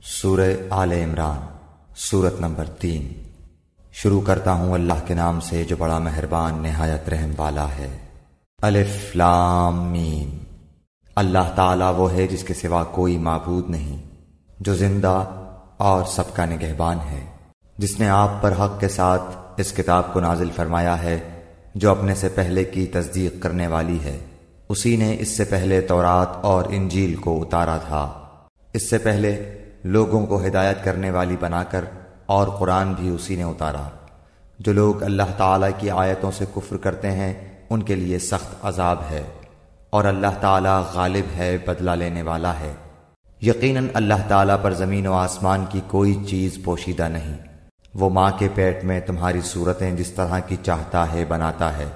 سورہ آل عمران سورت نمبر 3۔ شروع کرتا ہوں اللہ کے نام سے جو بڑا مہربان نہایت رحم والا ہے۔ الف لام میم۔ اللہ تعالیٰ وہ ہے جس کے سوا کوئی معبود نہیں، جو زندہ اور سب کا نگہبان ہے، جس نے آپ پر حق کے ساتھ اس کتاب کو نازل فرمایا ہے جو اپنے سے پہلے کی تصدیق کرنے والی ہے۔ اسی نے اس سے پہلے تورات اور انجیل کو اتارا تھا، اس سے پہلے لوگوں کو ہدایت کرنے والی بنا کر، اور قرآن بھی اسی نے اتارا۔ جو لوگ اللہ تعالیٰ کی آیتوں سے کفر کرتے ہیں ان کے لیے سخت عذاب ہے، اور اللہ تعالیٰ غالب ہے، بدلہ لینے والا ہے۔ یقیناً اللہ تعالیٰ پر زمین و آسمان کی کوئی چیز پوشیدہ نہیں۔ وہ ماں کے پیٹ میں تمہاری صورتیں جس طرح کی چاہتا ہے بناتا ہے،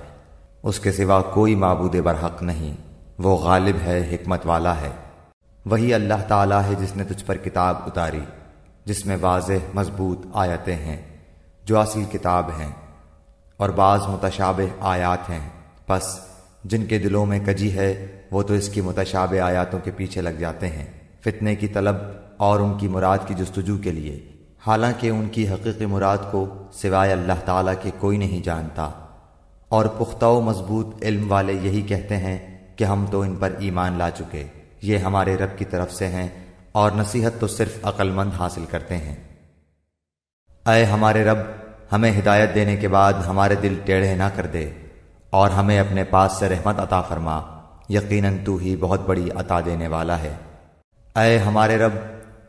اس کے سوا کوئی معبود برحق نہیں، وہ غالب ہے، حکمت والا ہے۔ وہی اللہ تعالیٰ ہے جس نے تجھ پر کتاب اتاری جس میں واضح مضبوط آیتیں ہیں جو اصل کتاب ہیں، اور بعض متشابہ آیات ہیں، پس جن کے دلوں میں کجی ہے وہ تو اس کی متشابہ آیاتوں کے پیچھے لگ جاتے ہیں، فتنے کی طلب اور ان کی مراد کی جستجو کے لیے، حالانکہ ان کی حقیقی مراد کو سوائے اللہ تعالیٰ کے کوئی نہیں جانتا۔ اور پختہ و مضبوط علم والے یہی کہتے ہیں کہ ہم تو ان پر ایمان لا چکے، یہ ہمارے رب کی طرف سے ہیں، اور نصیحت تو صرف عقل مند حاصل کرتے ہیں۔ اے ہمارے رب، ہمیں ہدایت دینے کے بعد ہمارے دل ٹیڑھے نہ کر دے، اور ہمیں اپنے پاس سے رحمت عطا فرما، یقیناً تو ہی بہت بڑی عطا دینے والا ہے۔ اے ہمارے رب،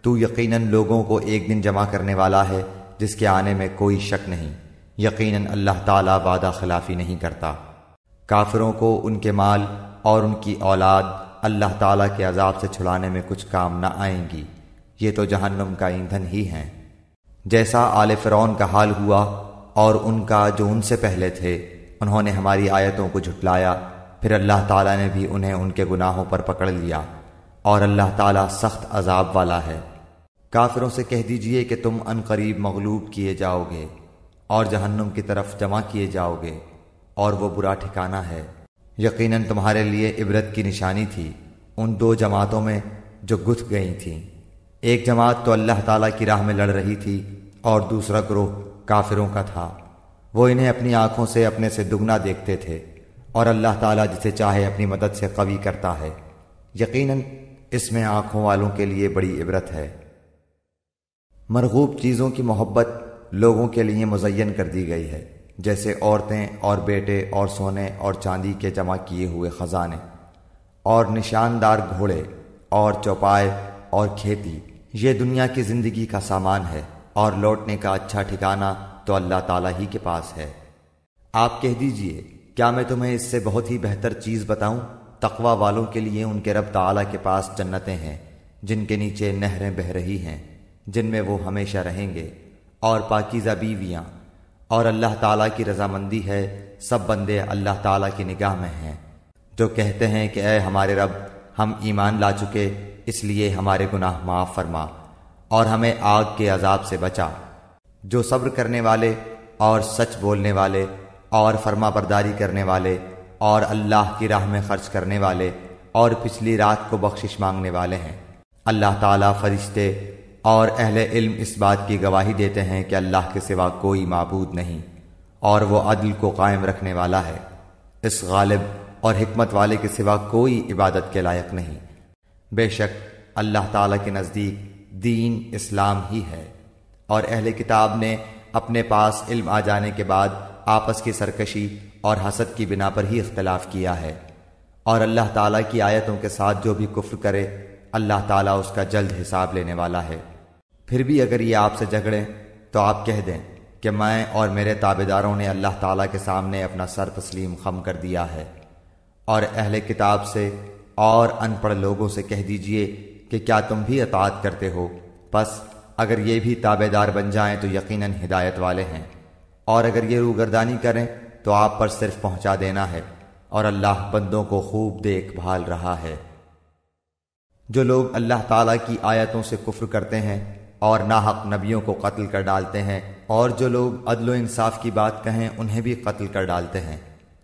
تو یقیناً لوگوں کو ایک دن جمع کرنے والا ہے جس کے آنے میں کوئی شک نہیں، یقیناً اللہ تعالیٰ وعدہ خلافی نہیں کرتا۔ کافروں کو ان کے مال اور ان کی اولاد اللہ تعالیٰ کے عذاب سے چھڑانے میں کچھ کام نہ آئیں گی، یہ تو جہنم کا ایندھن ہی ہیں۔ جیسا آل فرعون کا حال ہوا اور ان کا جو ان سے پہلے تھے، انہوں نے ہماری آیتوں کو جھٹلایا، پھر اللہ تعالیٰ نے بھی انہیں ان کے گناہوں پر پکڑ لیا، اور اللہ تعالیٰ سخت عذاب والا ہے۔ کافروں سے کہہ دیجئے کہ تم ان قریب مغلوب کیے جاؤ گے اور جہنم کی طرف جمع کیے جاؤ گے، اور وہ برا ٹھکانہ ہے۔ یقیناً تمہارے لیے عبرت کی نشانی تھی ان دو جماعتوں میں جو گتھ گئی تھیں، ایک جماعت تو اللہ تعالیٰ کی راہ میں لڑ رہی تھی اور دوسرا گروہ کافروں کا تھا۔ وہ انہیں اپنی آنکھوں سے اپنے سے دگنا دیکھتے تھے، اور اللہ تعالیٰ جسے چاہے اپنی مدد سے قوی کرتا ہے۔ یقیناً اس میں آنکھوں والوں کے لیے بڑی عبرت ہے۔ مرغوب چیزوں کی محبت لوگوں کے لیے مزین کر دی گئی ہے، جیسے عورتیں اور بیٹے اور سونے اور چاندی کے جمع کیے ہوئے خزانے، اور نشاندار گھوڑے اور چوپائے اور کھیتی، یہ دنیا کی زندگی کا سامان ہے، اور لوٹنے کا اچھا ٹھکانہ تو اللہ تعالیٰ ہی کے پاس ہے۔ آپ کہہ دیجئے، کیا میں تمہیں اس سے بہت ہی بہتر چیز بتاؤں؟ تقوی والوں کے لیے ان کے رب تعالیٰ کے پاس جنتیں ہیں جن کے نیچے نہریں بہہ رہی ہیں، جن میں وہ ہمیشہ رہیں گے، اور پاکیزہ بیویاں، اور اللہ تعالیٰ کی رضامندی ہے۔ سب بندے اللہ تعالیٰ کی نگاہ میں ہیں۔ جو کہتے ہیں کہ اے ہمارے رب، ہم ایمان لا چکے، اس لیے ہمارے گناہ معاف فرما اور ہمیں آگ کے عذاب سے بچا۔ جو صبر کرنے والے اور سچ بولنے والے اور فرما برداری کرنے والے اور اللہ کی راہ میں خرچ کرنے والے اور پچھلی رات کو بخشش مانگنے والے ہیں۔ اللہ تعالیٰ، فرشتے اور اہل علم اس بات کی گواہی دیتے ہیں کہ اللہ کے سوا کوئی معبود نہیں، اور وہ عدل کو قائم رکھنے والا ہے۔ اس غالب اور حکمت والے کے سوا کوئی عبادت کے لائق نہیں۔ بے شک اللہ تعالیٰ کے نزدیک دین اسلام ہی ہے، اور اہل کتاب نے اپنے پاس علم آ جانے کے بعد آپس کی سرکشی اور حسد کی بنا پر ہی اختلاف کیا ہے، اور اللہ تعالیٰ کی آیتوں کے ساتھ جو بھی کفر کرے اللہ تعالیٰ اس کا جلد حساب لینے والا ہے۔ پھر بھی اگر یہ آپ سے جھگڑیں تو آپ کہہ دیں کہ میں اور میرے تابعداروں نے اللہ تعالیٰ کے سامنے اپنا سر تسلیم خم کر دیا ہے۔ اور اہل کتاب سے اور ان پڑھ لوگوں سے کہہ دیجئے کہ کیا تم بھی اطاعت کرتے ہو؟ پس اگر یہ بھی تابعدار بن جائیں تو یقیناً ہدایت والے ہیں، اور اگر یہ روگردانی کریں تو آپ پر صرف پہنچا دینا ہے، اور اللہ بندوں کو خوب دیکھ بھال رہا ہے۔ جو لوگ اللہ تعالیٰ کی آیتوں سے کفر کرتے ہیں اور ناحق نبیوں کو قتل کر ڈالتے ہیں، اور جو لوگ عدل و انصاف کی بات کہیں انہیں بھی قتل کر ڈالتے ہیں،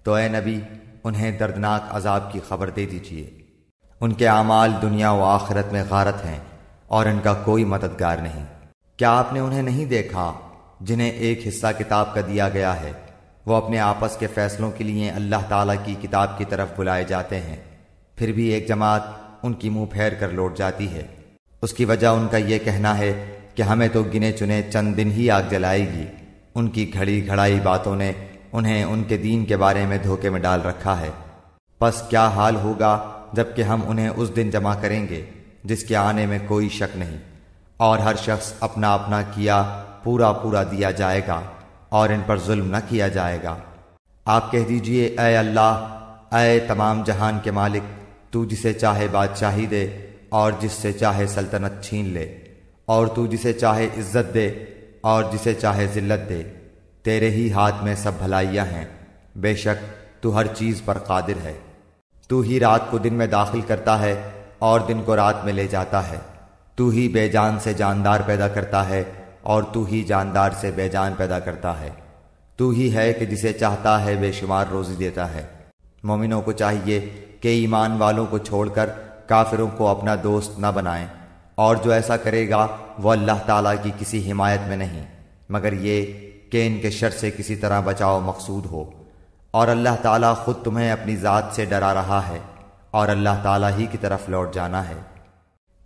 تو اے نبی انہیں دردناک عذاب کی خبر دے دیجیے۔ ان کے اعمال دنیا و آخرت میں غارت ہیں، اور ان کا کوئی مددگار نہیں۔ کیا آپ نے انہیں نہیں دیکھا جنہیں ایک حصہ کتاب کا دیا گیا ہے؟ وہ اپنے آپس کے فیصلوں کے لیے اللہ تعالیٰ کی کتاب کی طرف بلائے جاتے ہیں، پھر بھی ایک جماعت ان کی منہ پھیر کر لوٹ جاتی ہے۔ اس کی وجہ ان کا یہ کہنا ہے کہ ہمیں تو گنے چنے چند دن ہی آگ جلائے گی۔ ان کی گھڑی گھڑائی باتوں نے انہیں ان کے دین کے بارے میں دھوکے میں ڈال رکھا ہے۔ پس کیا حال ہوگا جب کہ ہم انہیں اس دن جمع کریں گے جس کے آنے میں کوئی شک نہیں، اور ہر شخص اپنا اپنا کیا پورا پورا دیا جائے گا، اور ان پر ظلم نہ کیا جائے گا۔ آپ کہہ دیجئے، اے اللہ، اے تمام جہان کے مالک، تو جسے چاہے بادشاہی دے اور جس سے چاہے سلطنت چھین لے، اور تو جسے چاہے عزت دے اور جسے چاہے ذلت دے، تیرے ہی ہاتھ میں سب بھلائیاں ہیں، بے شک تو ہر چیز پر قادر ہے۔ تو ہی رات کو دن میں داخل کرتا ہے اور دن کو رات میں لے جاتا ہے، تو ہی بے جان سے جاندار پیدا کرتا ہے اور تو ہی جاندار سے بے جان پیدا کرتا ہے، تو ہی ہے کہ جسے چاہتا ہے بے شمار روزی دیتا ہے۔ مومنوں کو چاہیے کہ ایمان والوں کو چھوڑ کر کافروں کو اپنا دوست نہ بنائیں، اور جو ایسا کرے گا وہ اللہ تعالیٰ کی کسی حمایت میں نہیں، مگر یہ کہ ان کے شر سے کسی طرح بچاؤ مقصود ہو۔ اور اللہ تعالیٰ خود تمہیں اپنی ذات سے ڈرا رہا ہے، اور اللہ تعالیٰ ہی کی طرف لوٹ جانا ہے۔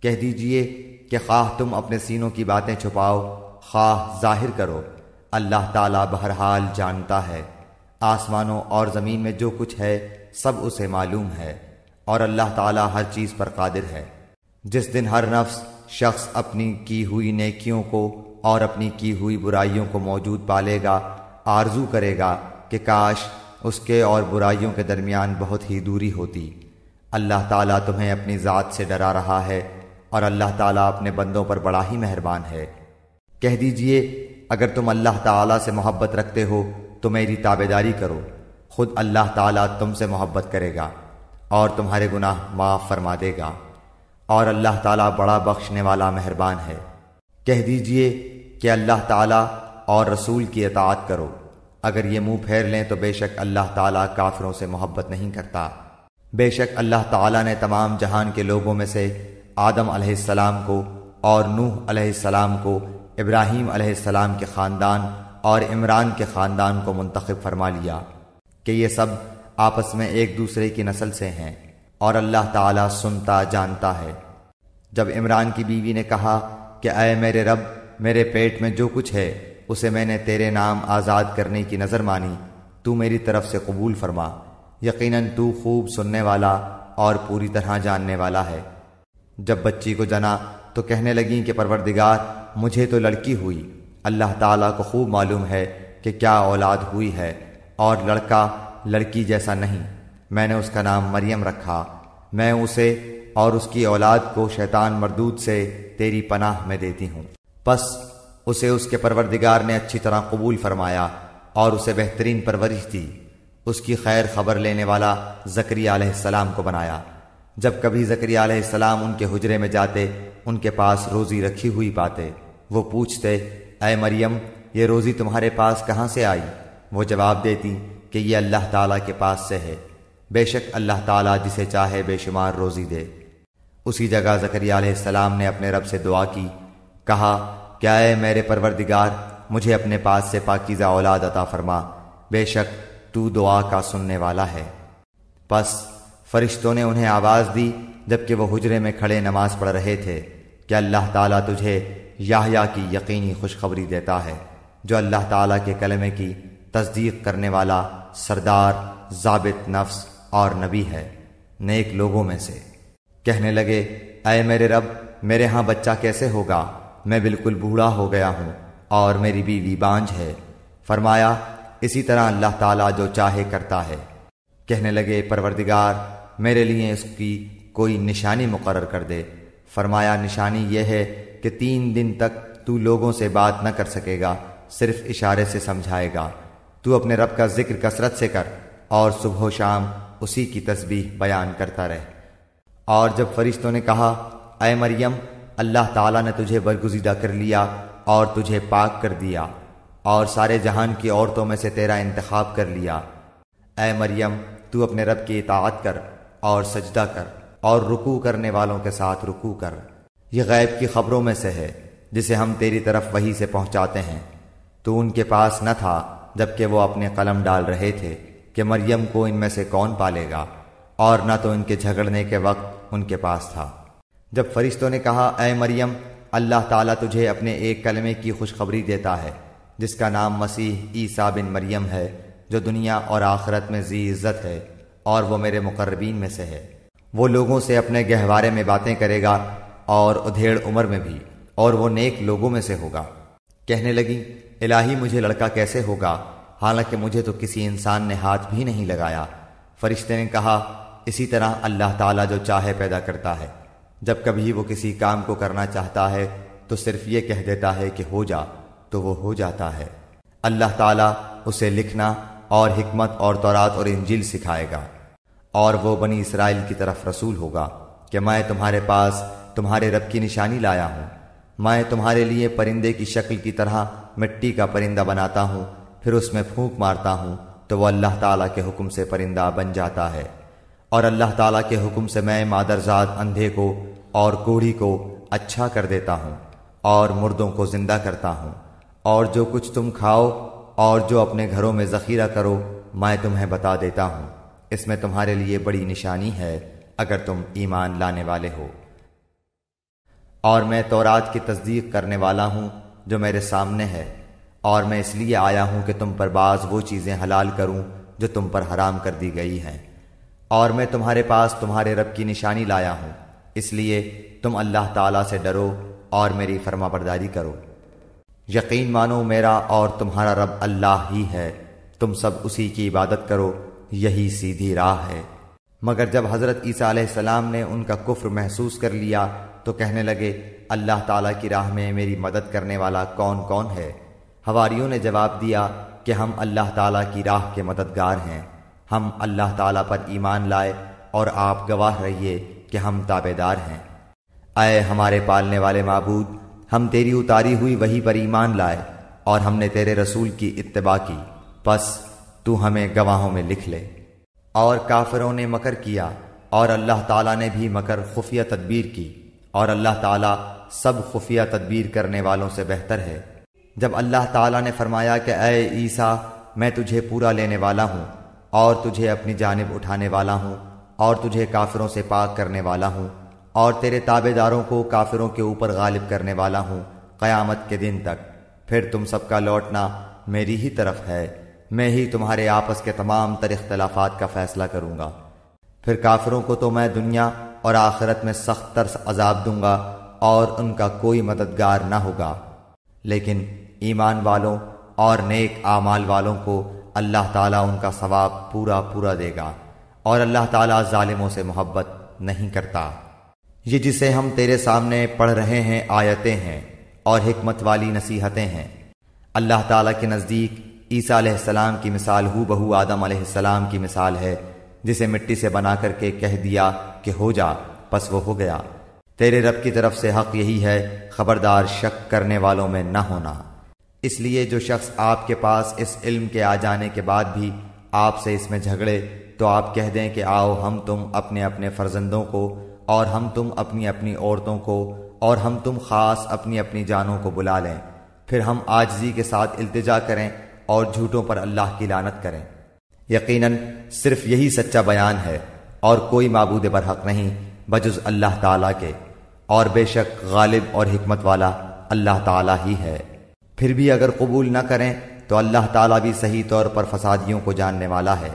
کہہ دیجئے کہ خواہ تم اپنے سینوں کی باتیں چھپاؤ خواہ ظاہر کرو، اللہ تعالیٰ بہرحال جانتا ہے۔ آسمانوں اور زمین میں جو کچھ ہے سب اسے معلوم ہے، اور اللہ تعالیٰ ہر چیز پر قادر ہے۔ جس دن ہر نفس شخص اپنی کی ہوئی نیکیوں کو اور اپنی کی ہوئی برائیوں کو موجود پالے گا، آرزو کرے گا کہ کاش اس کے اور برائیوں کے درمیان بہت ہی دوری ہوتی۔ اللہ تعالیٰ تمہیں اپنی ذات سے ڈرا رہا ہے، اور اللہ تعالیٰ اپنے بندوں پر بڑا ہی مہربان ہے۔ کہہ دیجئے، اگر تم اللہ تعالیٰ سے محبت رکھتے ہو تو میری تابعداری کرو، خود اللہ تعالیٰ تم سے محبت کرے گا اور تمہارے گناہ معاف فرما دے گا، اور اللہ تعالیٰ بڑا بخشنے والا مہربان ہے۔ کہہ دیجئے کہ اللہ تعالیٰ اور رسول کی اطاعت کرو، اگر یہ منہ پھیر لیں تو بے شک اللہ تعالیٰ کافروں سے محبت نہیں کرتا۔ بے شک اللہ تعالیٰ نے تمام جہان کے لوگوں میں سے آدم علیہ السلام کو اور نوح علیہ السلام کو، ابراہیم علیہ السلام کے خاندان اور عمران کے خاندان کو منتخب فرما لیا کہ یہ سب آپس میں ایک دوسرے کی نسل سے ہیں، اور اللہ تعالیٰ سنتا جانتا ہے۔ جب عمران کی بیوی نے کہا کہ اے میرے رب، میرے پیٹ میں جو کچھ ہے اسے میں نے تیرے نام آزاد کرنے کی نظر مانی، تو میری طرف سے قبول فرما، یقیناً تو خوب سننے والا اور پوری طرح جاننے والا ہے۔ جب بچی کو جنا تو کہنے لگیں کہ پروردگار، مجھے تو لڑکی ہوئی، اللہ تعالیٰ کو خوب معلوم ہے کہ کیا اولاد ہوئی ہے، اور لڑکا لڑکی جیسا نہیں، میں نے اس کا نام مریم رکھا، میں اسے اور اس کی اولاد کو شیطان مردود سے تیری پناہ میں دیتی ہوں۔ پس اسے اس کے پروردگار نے اچھی طرح قبول فرمایا اور اسے بہترین پرورش دی۔ اس کی خیر خبر لینے والا زکریا علیہ السلام کو بنایا۔ جب کبھی زکریا علیہ السلام ان کے حجرے میں جاتے، ان کے پاس روزی رکھی ہوئی پاتے، وہ پوچھتے، اے مریم، یہ روزی تمہارے پاس کہاں سے آئی؟ وہ جواب دیتی کہ یہ اللہ تعالیٰ کے پاس سے ہے، بے شک اللہ تعالیٰ جسے چاہے بے شمار روزی دے۔ اسی جگہ زکریا علیہ السلام نے اپنے رب سے دعا کی، کہا کہ اے میرے پروردگار، مجھے اپنے پاس سے پاکیزہ اولاد عطا فرما، بے شک تو دعا کا سننے والا ہے۔ پس فرشتوں نے انہیں آواز دی جبکہ وہ حجرے میں کھڑے نماز پڑھ رہے تھے کہ اللہ تعالیٰ تجھے یحییٰ کی یقینی خوشخبری دیتا ہے، جو اللہ تعالیٰ کے کلمے کی تصدیق کرنے والا سردار، ضابط نفس اور نبی ہے، نیک لوگوں میں سے۔ کہنے لگے، اے میرے رب، میرے ہاں بچہ کیسے ہوگا؟ میں بالکل بوڑھا ہو گیا ہوں اور میری بیوی بانجھ ہے۔ فرمایا، اسی طرح اللہ تعالیٰ جو چاہے کرتا ہے۔ کہنے لگے، پروردگار، میرے لیے اس کی کوئی نشانی مقرر کر دے۔ فرمایا، نشانی یہ ہے کہ 3 دن تک تو لوگوں سے بات نہ کر سکے گا، صرف اشارے سے سمجھائے گا۔ تو اپنے رب کا ذکر کثرت سے کر اور صبح و شام اسی کی تسبیح بیان کرتا رہ۔ اور جب فرشتوں نے کہا، اے مریم، اللہ تعالیٰ نے تجھے برگزیدہ کر لیا اور تجھے پاک کر دیا اور سارے جہان کی عورتوں میں سے تیرا انتخاب کر لیا، اے مریم، تو اپنے رب کی اطاعت کر اور سجدہ کر اور رکوع کرنے والوں کے ساتھ رکوع کر، یہ غیب کی خبروں میں سے ہے جسے ہم تیری طرف وحی سے پہنچاتے ہیں۔ تو ان کے پاس نہ تھا جبکہ وہ اپنے قلم ڈال رہے تھے کہ مریم کو ان میں سے کون پالے گا، اور نہ تو ان کے جھگڑنے کے وقت ان کے پاس تھا۔ جب فرشتوں نے کہا اے مریم، اللہ تعالیٰ تجھے اپنے ایک کلمے کی خوشخبری دیتا ہے جس کا نام مسیح عیسیٰ بن مریم ہے، جو دنیا اور آخرت میں ذی عزت ہے اور وہ میرے مقربین میں سے ہے۔ وہ لوگوں سے اپنے گہوارے میں باتیں کرے گا اور ادھیڑ عمر میں بھی، اور وہ نیک لوگوں میں سے ہوگا۔ کہنے لگی الہی مجھے لڑکا کیسے ہوگا، حالانکہ مجھے تو کسی انسان نے ہاتھ بھی نہیں لگایا۔ فرشتے نے کہا اسی طرح اللہ تعالیٰ جو چاہے پیدا کرتا ہے، جب کبھی وہ کسی کام کو کرنا چاہتا ہے تو صرف یہ کہہ دیتا ہے کہ ہو جا، تو وہ ہو جاتا ہے۔ اللہ تعالیٰ اسے لکھنا اور حکمت اور تورات اور انجیل سکھائے گا، اور وہ بنی اسرائیل کی طرف رسول ہوگا کہ میں تمہارے پاس تمہارے رب کی نشانی لایا ہوں۔ میں تمہارے لیے پرندے کی شکل کی طرح مٹی کا پرندہ بناتا ہوں، پھر اس میں پھونک مارتا ہوں تو وہ اللہ تعالیٰ کے حکم سے پرندہ بن جاتا ہے، اور اللہ تعالیٰ کے حکم سے میں مادرزاد اندھے کو اور کوڑھی کو اچھا کر دیتا ہوں، اور مردوں کو زندہ کرتا ہوں، اور جو کچھ تم کھاؤ اور جو اپنے گھروں میں ذخیرہ کرو میں تمہیں بتا دیتا ہوں۔ اس میں تمہارے لیے بڑی نشانی ہے اگر تم ایمان لانے والے ہو۔ اور میں تورات کی تصدیق کرنے والا ہوں جو میرے سامنے ہے، اور میں اس لیے آیا ہوں کہ تم پر بعض وہ چیزیں حلال کروں جو تم پر حرام کر دی گئی ہیں، اور میں تمہارے پاس تمہارے رب کی نشانی لایا ہوں، اس لیے تم اللہ تعالیٰ سے ڈرو اور میری فرما برداری کرو۔ یقین مانو میرا اور تمہارا رب اللہ ہی ہے، تم سب اسی کی عبادت کرو، یہی سیدھی راہ ہے۔ مگر جب حضرت عیسیٰ علیہ السلام نے ان کا کفر محسوس کر لیا تو کہنے لگے اللہ تعالیٰ کی راہ میں میری مدد کرنے والا کون کون ہے؟ حواریوں نے جواب دیا کہ ہم اللہ تعالیٰ کی راہ کے مددگار ہیں، ہم اللہ تعالیٰ پر ایمان لائے اور آپ گواہ رہیے کہ ہم تابعدار ہیں۔ اے ہمارے پالنے والے معبود، ہم تیری اتاری ہوئی وحی پر ایمان لائے اور ہم نے تیرے رسول کی اتباع کی، پس تو ہمیں گواہوں میں لکھ لے۔ اور کافروں نے مکر کیا اور اللہ تعالیٰ نے بھی مکر خفیہ تدبیر کی، اور اللہ تعالیٰ سب خفیہ تدبیر کرنے والوں سے بہتر ہے۔ جب اللہ تعالیٰ نے فرمایا کہ اے عیسیٰ میں تجھے پورا لینے والا ہوں اور تجھے اپنی جانب اٹھانے والا ہوں اور تجھے کافروں سے پاک کرنے والا ہوں اور تیرے تابعداروں کو کافروں کے اوپر غالب کرنے والا ہوں قیامت کے دن تک، پھر تم سب کا لوٹنا میری ہی طرف ہے، میں ہی تمہارے آپس کے تمام تر اختلافات کا فیصلہ کروں گا۔ پھر کافروں کو تو میں دنیا اور آخرت میں سخت تر عذاب دوں گا اور ان کا کوئی مددگار نہ ہوگا، لیکن ایمان والوں اور نیک اعمال والوں کو اللہ تعالیٰ ان کا ثواب پورا پورا دے گا، اور اللہ تعالیٰ ظالموں سے محبت نہیں کرتا۔ یہ جسے ہم تیرے سامنے پڑھ رہے ہیں آیتیں ہیں اور حکمت والی نصیحتیں ہیں۔ اللہ تعالیٰ کے نزدیک عیسیٰ علیہ السلام کی مثال ہو بہو آدم علیہ السلام کی مثال ہے، جسے مٹی سے بنا کر کے کہہ دیا کہ ہو جا، پس وہ ہو گیا۔ تیرے رب کی طرف سے حق یہی ہے، خبردار شک کرنے والوں میں نہ ہونا۔ اس لیے جو شخص آپ کے پاس اس علم کے آ جانے کے بعد بھی آپ سے اس میں جھگڑے تو آپ کہہ دیں کہ آؤ ہم تم اپنے اپنے فرزندوں کو اور ہم تم اپنی اپنی عورتوں کو اور ہم تم خاص اپنی اپنی جانوں کو بلا لیں، پھر ہم عاجزی کے ساتھ التجا کریں اور جھوٹوں پر اللہ کی لعنت کریں۔ یقیناً صرف یہی سچا بیان ہے اور کوئی معبود برحق نہیں بجز اللہ تعالیٰ کے، اور بے شک غالب اور حکمت والا اللہ تعالیٰ ہی ہے۔ پھر بھی اگر قبول نہ کریں تو اللہ تعالیٰ بھی صحیح طور پر فسادیوں کو جاننے والا ہے۔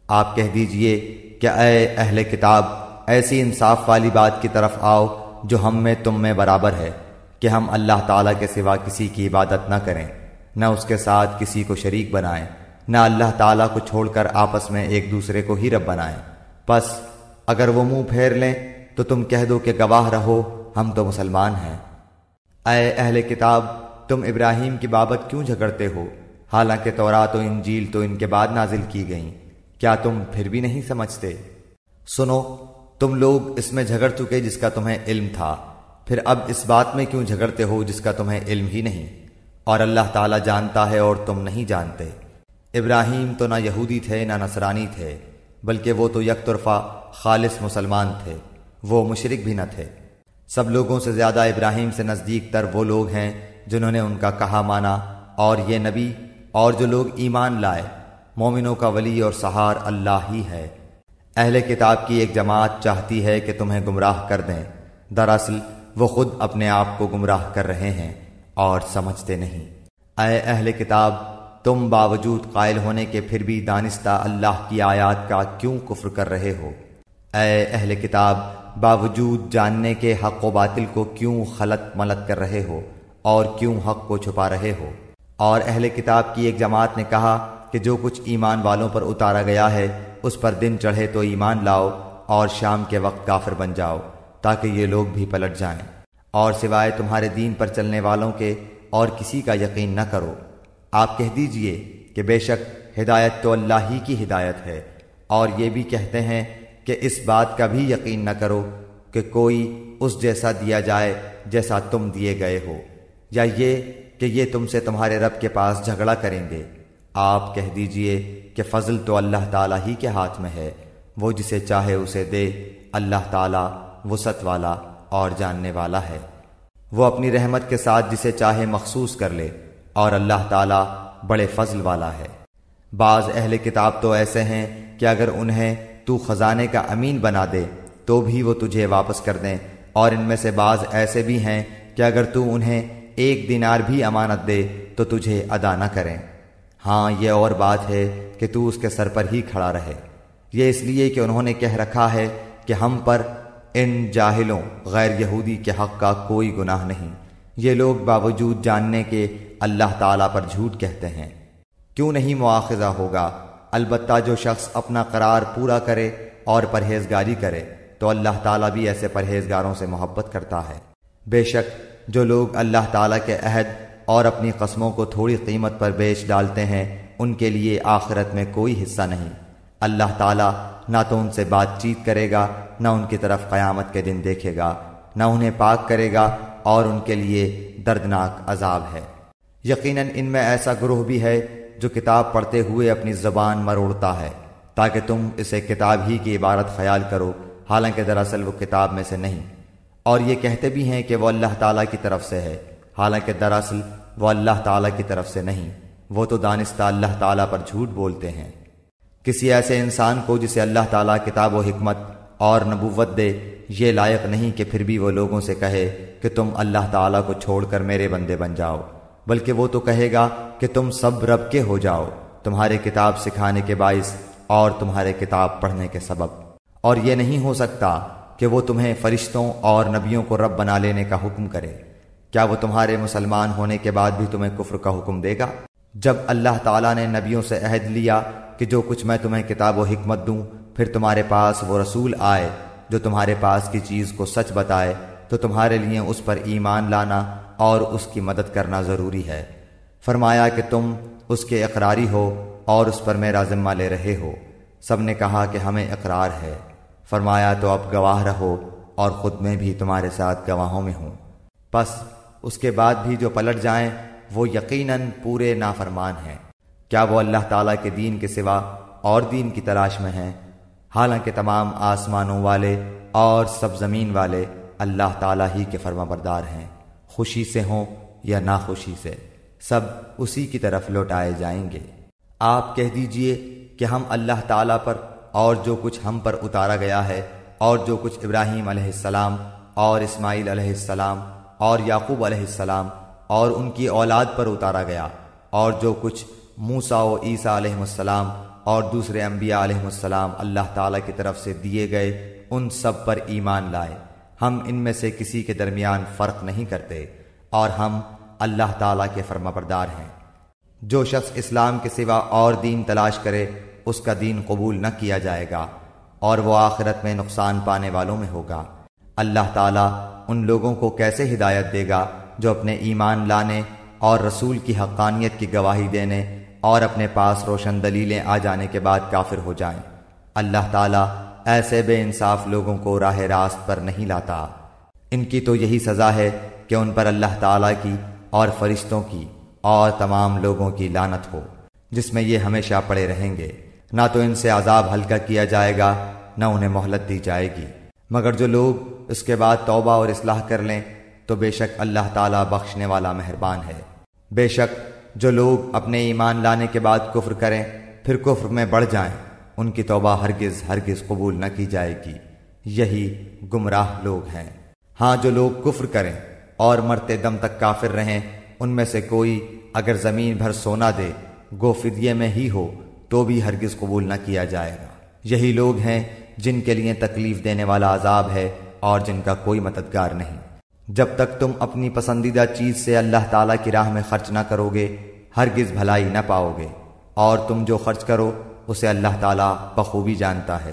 آپ کہہ دیجئے کہ اے اہل کتاب، ایسی انصاف والی بات کی طرف آؤ جو ہم میں تم میں برابر ہے، کہ ہم اللہ تعالیٰ کے سوا کسی کی عبادت نہ کریں، نہ اس کے ساتھ کسی کو شریک بنائیں، نہ اللہ تعالیٰ کو چھوڑ کر آپس میں ایک دوسرے کو ہی رب بنائیں۔ پس اگر وہ منہ پھیر لیں تو تم کہہ دو کہ گواہ رہو ہم تو مسلمان ہیں۔ اے اہل کتاب، تم ابراہیم کی بابت کیوں جھگڑتے ہو، حالانکہ تورات و انجیل تو ان کے بعد نازل کی گئیں، کیا تم پھر بھی نہیں سمجھتے؟ سنو، تم لوگ اس میں جھگڑ چکے جس کا تمہیں علم تھا، پھر اب اس بات میں کیوں جھگڑتے ہو جس کا تمہیں علم ہی نہیں، اور اللہ تعالیٰ جانتا ہے اور تم نہیں جانتے۔ ابراہیم تو نہ یہودی تھے نہ نصرانی تھے، بلکہ وہ تو یک طرفہ خالص مسلمان تھے، وہ مشرک بھی نہ تھے۔ سب لوگوں سے زیادہ ابراہیم سے نزدیک تر وہ لوگ ہیں جنہوں نے ان کا کہا مانا، اور یہ نبی اور جو لوگ ایمان لائے۔ مومنوں کا ولی اور سہار اللہ ہی ہے۔ اہل کتاب کی ایک جماعت چاہتی ہے کہ تمہیں گمراہ کر دیں، دراصل وہ خود اپنے آپ کو گمراہ کر رہے ہیں اور سمجھتے نہیں۔ اے اہل کتاب، تم باوجود قائل ہونے کے پھر بھی دانستہ اللہ کی آیات کا کیوں کفر کر رہے ہو؟ اے اہل کتاب، باوجود جاننے کے حق و باطل کو کیوں خلط ملط کر رہے ہو اور کیوں حق کو چھپا رہے ہو؟ اور اہل کتاب کی ایک جماعت نے کہا کہ جو کچھ ایمان والوں پر اتارا گیا ہے اس پر دن چڑھے تو ایمان لاؤ اور شام کے وقت کافر بن جاؤ تاکہ یہ لوگ بھی پلٹ جائیں، اور سوائے تمہارے دین پر چلنے والوں کے اور کسی کا یقین نہ کرو۔ آپ کہہ دیجئے کہ بے شک ہدایت تو اللہ ہی کی ہدایت ہے، اور یہ بھی کہتے ہیں کہ اس بات کا بھی یقین نہ کرو کہ کوئی اس جیسا دیا جائے جیسا تم دیے گئے ہو، یا یہ کہ یہ تم سے تمہارے رب کے پاس جھگڑا کریں گے۔ آپ کہہ دیجئے کہ فضل تو اللہ تعالیٰ ہی کے ہاتھ میں ہے، وہ جسے چاہے اسے دے، اللہ تعالیٰ وسعت والا اور جاننے والا ہے۔ وہ اپنی رحمت کے ساتھ جسے چاہے مخصوص کر لے، اور اللہ تعالیٰ بڑے فضل والا ہے۔ بعض اہل کتاب تو ایسے ہیں کہ اگر انہیں تو خزانے کا امین بنا دے تو بھی وہ تجھے واپس کر دیں، اور ان میں سے بعض ایسے بھی ہیں کہ اگر تو انہیں 1 دینار بھی امانت دے تو تجھے ادا نہ کریں۔ ہاں، یہ اور بات ہے کہ تو اس کے سر پر ہی کھڑا رہے۔ یہ اس لیے کہ انہوں نے کہہ رکھا ہے کہ ہم پر ان جاہلوں غیر یہودی کے حق کا کوئی گناہ نہیں۔ یہ لوگ باوجود جاننے کے اللہ تعالیٰ پر جھوٹ کہتے ہیں۔ کیوں نہیں مواخذہ ہوگا؟ البتہ جو شخص اپنا قرار پورا کرے اور پرہیزگاری کرے تو اللہ تعالیٰ بھی ایسے پرہیزگاروں سے محبت کرتا ہے۔ بے شک جو لوگ اللہ تعالیٰ کے عہد اور اپنی قسموں کو تھوڑی قیمت پر بیچ ڈالتے ہیں ان کے لیے آخرت میں کوئی حصہ نہیں۔ اللہ تعالیٰ نہ تو ان سے بات چیت کرے گا، نہ ان کی طرف قیامت کے دن دیکھے گا، نہ انہیں پاک کرے گا، اور ان کے لیے دردناک عذاب ہے۔ یقیناً ان میں ایسا گروہ بھی ہے جو کتاب پڑھتے ہوئے اپنی زبان مروڑتا ہے تاکہ تم اسے کتاب ہی کی عبارت خیال کرو، حالانکہ دراصل وہ کتاب میں سے نہیں، اور یہ کہتے بھی ہیں کہ وہ اللہ تعالیٰ کی طرف سے ہے، حالانکہ دراصل وہ اللہ تعالیٰ کی طرف سے نہیں، وہ تو دانستہ اللہ تعالیٰ پر جھوٹ بولتے ہیں۔ کسی ایسے انسان کو جسے اللہ تعالیٰ کتاب و حکمت اور نبوت دے یہ لائق نہیں کہ پھر بھی وہ لوگوں سے کہے کہ تم اللہ تعالیٰ کو چھوڑ کر میرے بندے بن جاؤ، بلکہ وہ تو کہے گا کہ تم سب رب کے ہو جاؤ، تمہارے کتاب سکھانے کے باعث اور تمہارے کتاب پڑھنے کے سبب۔ اور یہ نہیں ہو سکتا کہ وہ تمہیں فرشتوں اور نبیوں کو رب بنا لینے کا حکم کرے۔ کیا وہ تمہارے مسلمان ہونے کے بعد بھی تمہیں کفر کا حکم دے گا؟ جب اللہ تعالیٰ نے نبیوں سے عہد لیا کہ جو کچھ میں تمہیں کتاب و حکمت دوں، پھر تمہارے پاس وہ رسول آئے جو تمہارے پاس کی چیز کو سچ بتائے، تو تمہارے لیے اس پر ایمان لانا اور اس کی مدد کرنا ضروری ہے۔ فرمایا کہ تم اس کے اقراری ہو اور اس پر میرا ذمہ لے رہے ہو۔ سب نے کہا کہ ہمیں اقرار ہے۔ فرمایا تو اب گواہ رہو اور خود میں بھی تمہارے ساتھ گواہوں میں ہوں۔ پس اس کے بعد بھی جو پلٹ جائیں وہ یقیناً پورے نافرمان ہیں۔ کیا وہ اللہ تعالیٰ کے دین کے سوا اور دین کی تلاش میں ہیں؟ حالانکہ تمام آسمانوں والے اور سب زمین والے اللہ تعالیٰ ہی کے فرما بردار ہیں، خوشی سے ہوں یا ناخوشی سے، سب اسی کی طرف لوٹائے جائیں گے۔ آپ کہہ دیجئے کہ ہم اللہ تعالیٰ پر اور جو کچھ ہم پر اتارا گیا ہے اور جو کچھ ابراہیم علیہ السلام اور اسماعیل علیہ السلام اور یعقوب علیہ السلام اور ان کی اولاد پر اتارا گیا، اور جو کچھ موسیٰ و عیسیٰ علیہ السلام اور دوسرے انبیاء علیہ السلام اللہ تعالیٰ کی طرف سے دیے گئے، ان سب پر ایمان لائے۔ ہم ان میں سے کسی کے درمیان فرق نہیں کرتے، اور ہم اللہ تعالیٰ کے فرما بردار ہیں۔ جو شخص اسلام کے سوا اور دین تلاش کرے اس کا دین قبول نہ کیا جائے گا، اور وہ آخرت میں نقصان پانے والوں میں ہوگا۔ اللہ تعالیٰ ان لوگوں کو کیسے ہدایت دے گا جو اپنے ایمان لانے اور رسول کی حقانیت کی گواہی دینے اور اپنے پاس روشن دلیلیں آ جانے کے بعد کافر ہو جائیں۔ اللہ تعالیٰ ایسے بے انصاف لوگوں کو راہ راست پر نہیں لاتا۔ ان کی تو یہی سزا ہے کہ ان پر اللہ تعالیٰ کی اور فرشتوں کی اور تمام لوگوں کی لعنت ہو، جس میں یہ ہمیشہ پڑے رہیں گے۔ نہ تو ان سے عذاب ہلکا کیا جائے گا، نہ انہیں مہلت دی جائے گی، مگر جو لوگ اس کے بعد توبہ اور اصلاح کر لیں تو بے شک اللہ تعالیٰ بخشنے والا مہربان ہے۔ بے شک جو لوگ اپنے ایمان لانے کے بعد کفر کریں پھر کفر میں بڑھ جائیں، ان کی توبہ ہرگز ہرگز قبول نہ کی جائے گی، یہی گمراہ لوگ ہیں۔ ہاں جو لوگ کفر کریں اور مرتے دم تک کافر رہیں، ان میں سے کوئی اگر زمین بھر سونا دے گو فدیے میں ہی ہو تو بھی ہرگز قبول نہ کیا جائے گا۔ یہی لوگ ہیں جن کے لیے تکلیف دینے والا عذاب ہے اور جن کا کوئی مددگار نہیں۔ جب تک تم اپنی پسندیدہ چیز سے اللہ تعالیٰ کی راہ میں خرچ نہ کرو گے ہرگز بھلائی نہ پاؤ گے، اور تم جو خرچ کرو اسے اللہ تعالیٰ بخوبی جانتا ہے۔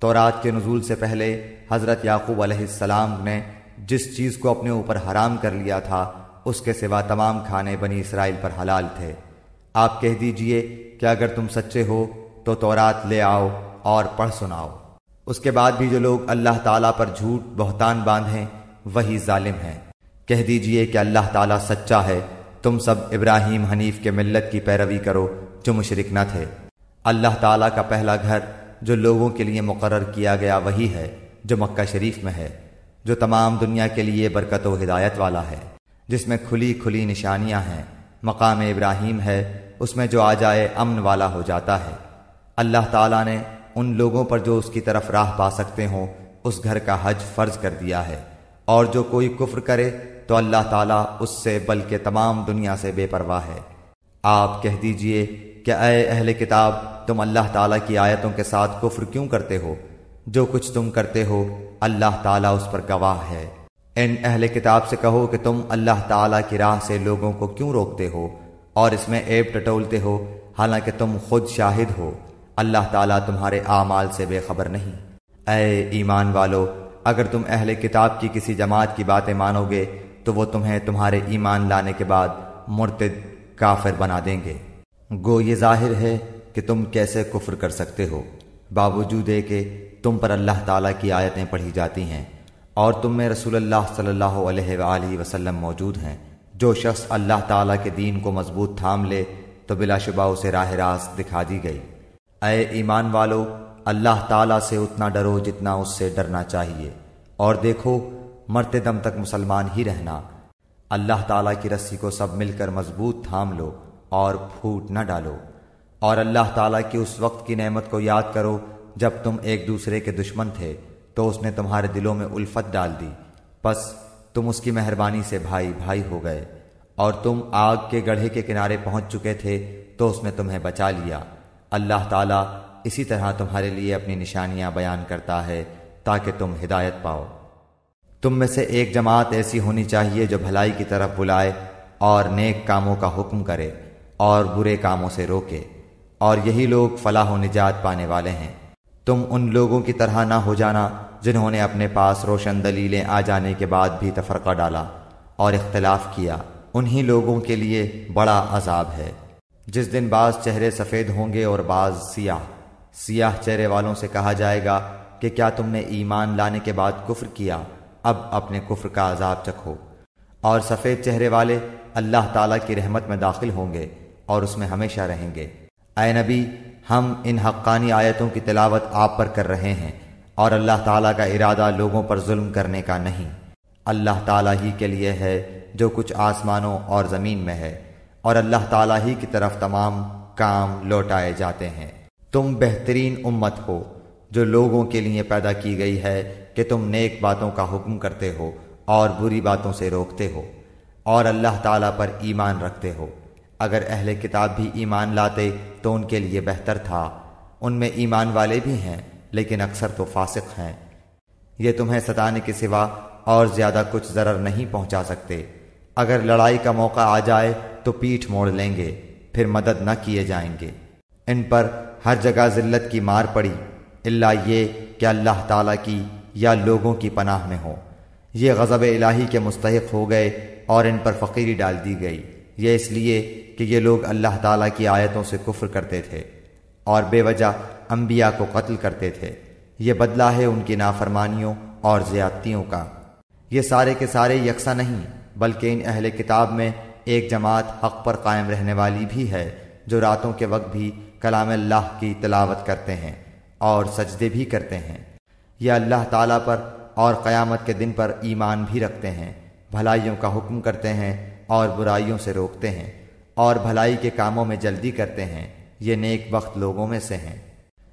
تورات کے نزول سے پہلے حضرت یعقوب علیہ السلام نے جس چیز کو اپنے اوپر حرام کر لیا تھا اس کے سوا تمام کھانے بنی اسرائیل پر حلال تھے۔ آپ کہہ دیجئے کہ اگر تم سچے ہو تو تورات لے آؤ اور پڑھ سناؤ۔ اس کے بعد بھی جو لوگ اللہ تعالیٰ پر جھوٹ بہتان باندھیں وہی ظالم ہیں۔ کہہ دیجئے کہ اللہ تعالیٰ سچا ہے، تم سب ابراہیم حنیف کے ملت کی پیروی کرو جو مشرک نہ تھے۔ اللہ تعالیٰ کا پہلا گھر جو لوگوں کے لیے مقرر کیا گیا وہی ہے جو مکہ شریف میں ہے، جو تمام دنیا کے لیے برکت و ہدایت والا ہے، جس میں کھلی کھلی نشانیاں ہیں۔ مقام ابراہیم ہے، اس میں جو آ جائے امن والا ہو جاتا ہے۔ اللہ تعالیٰ نے ان لوگوں پر جو اس کی طرف راہ پا سکتے ہوں اس گھر کا حج فرض کر دیا ہے، اور جو کوئی کفر کرے تو اللہ تعالیٰ اس سے بلکہ تمام دنیا سے بے پرواہ ہے۔ آپ کہہ دیجئے کہ اے اہل کتاب تم اللہ تعالیٰ کی آیتوں کے ساتھ کفر کیوں کرتے ہو؟ جو کچھ تم کرتے ہو اللہ تعالیٰ اس پر گواہ ہے۔ ان اہل کتاب سے کہو کہ تم اللہ تعالیٰ کی راہ سے لوگوں کو کیوں روکتے ہو اور اس میں عیب ٹٹولتے ہو، حالانکہ تم خود شاہد ہو اللہ تعالیٰ تمہارے اعمال سے بے خبر نہیں۔ اے ایمان والو، اگر تم اہل کتاب کی کسی جماعت کی باتیں مانو گے تو وہ تمہیں تمہارے ایمان لانے کے بعد مرتد کافر بنا دیں گے۔ گو یہ ظاہر ہے کہ تم کیسے کفر کر سکتے ہو، باوجود کہ تم پر اللہ تعالیٰ کی آیتیں پڑھی جاتی ہیں اور تم میں رسول اللہ صلی اللہ علیہ وآلہ وسلم موجود ہیں۔ جو شخص اللہ تعالیٰ کے دین کو مضبوط تھام لے تو بلا شبہ اسے راہ راست دکھا دی گئی۔ اے ایمان والو، اللہ تعالیٰ سے اتنا ڈرو جتنا اس سے ڈرنا چاہیے، اور دیکھو مرتے دم تک مسلمان ہی رہنا۔ اللہ تعالیٰ کی رسی کو سب مل کر مضبوط تھام لو اور پھوٹ نہ ڈالو، اور اللہ تعالیٰ کی اس وقت کی نعمت کو یاد کرو جب تم ایک دوسرے کے دشمن تھے تو اس نے تمہارے دلوں میں الفت ڈال دی، پس تم اس کی مہربانی سے بھائی بھائی ہو گئے، اور تم آگ کے گڑھے کے کنارے پہنچ چکے تھے تو اس نے تمہیں بچا لیا۔ اللہ تعالیٰ اسی طرح تمہارے لیے اپنی نشانیاں بیان کرتا ہے تاکہ تم ہدایت پاؤ۔ تم میں سے ایک جماعت ایسی ہونی چاہیے جو بھلائی کی طرف بلائے اور نیک کاموں کا حکم کرے اور برے کاموں سے روکے، اور یہی لوگ فلاح و نجات پانے والے ہیں۔ تم ان لوگوں کی طرح نہ ہو جانا جنہوں نے اپنے پاس روشن دلیلیں آ جانے کے بعد بھی تفرقہ ڈالا اور اختلاف کیا، انہی لوگوں کے لیے بڑا عذاب ہے۔ جس دن بعض چہرے سفید ہوں گے اور بعض سیاہ۔ سیاہ چہرے والوں سے کہا جائے گا کہ کیا تم نے ایمان لانے کے بعد کفر کیا؟ اب اپنے کفر کا عذاب چکھو۔ اور سفید چہرے والے اللہ تعالیٰ کی رحمت میں داخل ہوں گے اور اس میں hمیشہ رہیں گے۔ اے نبی، ہم ان حقانی آیتوں کی تلاوت آپ پر کر رہے ہیں، اور اللہ تعالیٰ کا ارادہ لوگوں پر ظلم کرنے کا نہیں۔ اللہ تعالیٰ ہی کے لیے ہے جو کچھ آسمانوں اور زمین میں ہے، اور اللہ تعالیٰ ہی کی طرف تمام کام لوٹائے جاتے ہیں۔ تم بہترین امت ہو جو لوگوں کے لیے پیدا کی گئی ہے کہ تم نیک باتوں کا حکم کرتے ہو اور بری باتوں سے روکتے ہو، اور اللہ تعالیٰ پر ایمان رکھتے ہو۔ اگر اہل کتاب بھی ایمان لاتے تو ان کے لیے بہتر تھا، ان میں ایمان والے بھی ہیں لیکن اکثر تو فاسق ہیں۔ یہ تمہیں ستانے کے سوا اور زیادہ کچھ ضرر نہیں پہنچا سکتے۔ اگر لڑائی کا موقع آ جائے تو پیٹھ موڑ لیں گے، پھر مدد نہ کیے جائیں گے۔ ان پر ہر جگہ ذلت کی مار پڑی، الا یہ کہ اللہ تعالیٰ کی یا لوگوں کی پناہ میں ہوں۔ یہ غضب الہی کے مستحق ہو گئے اور ان پر فقیری ڈال دی گئی، یہ اس لیے کہ یہ لوگ اللہ تعالیٰ کی آیتوں سے کفر کرتے تھے اور بے وجہ انبیاء کو قتل کرتے تھے۔ یہ بدلہ ہے ان کی نافرمانیوں اور زیادتیوں کا۔ یہ سارے کے سارے یکساں نہیں، بلکہ ان اہل کتاب میں ایک جماعت حق پر قائم رہنے والی بھی ہے، جو راتوں کے وقت بھی کلام اللہ کی تلاوت کرتے ہیں اور سجدے بھی کرتے ہیں۔ یہ اللہ تعالیٰ پر اور قیامت کے دن پر ایمان بھی رکھتے ہیں، بھلائیوں کا حکم کرتے ہیں اور برائیوں سے روکتے ہیں، اور بھلائی کے کاموں میں جلدی کرتے ہیں، یہ نیک بخت لوگوں میں سے ہیں۔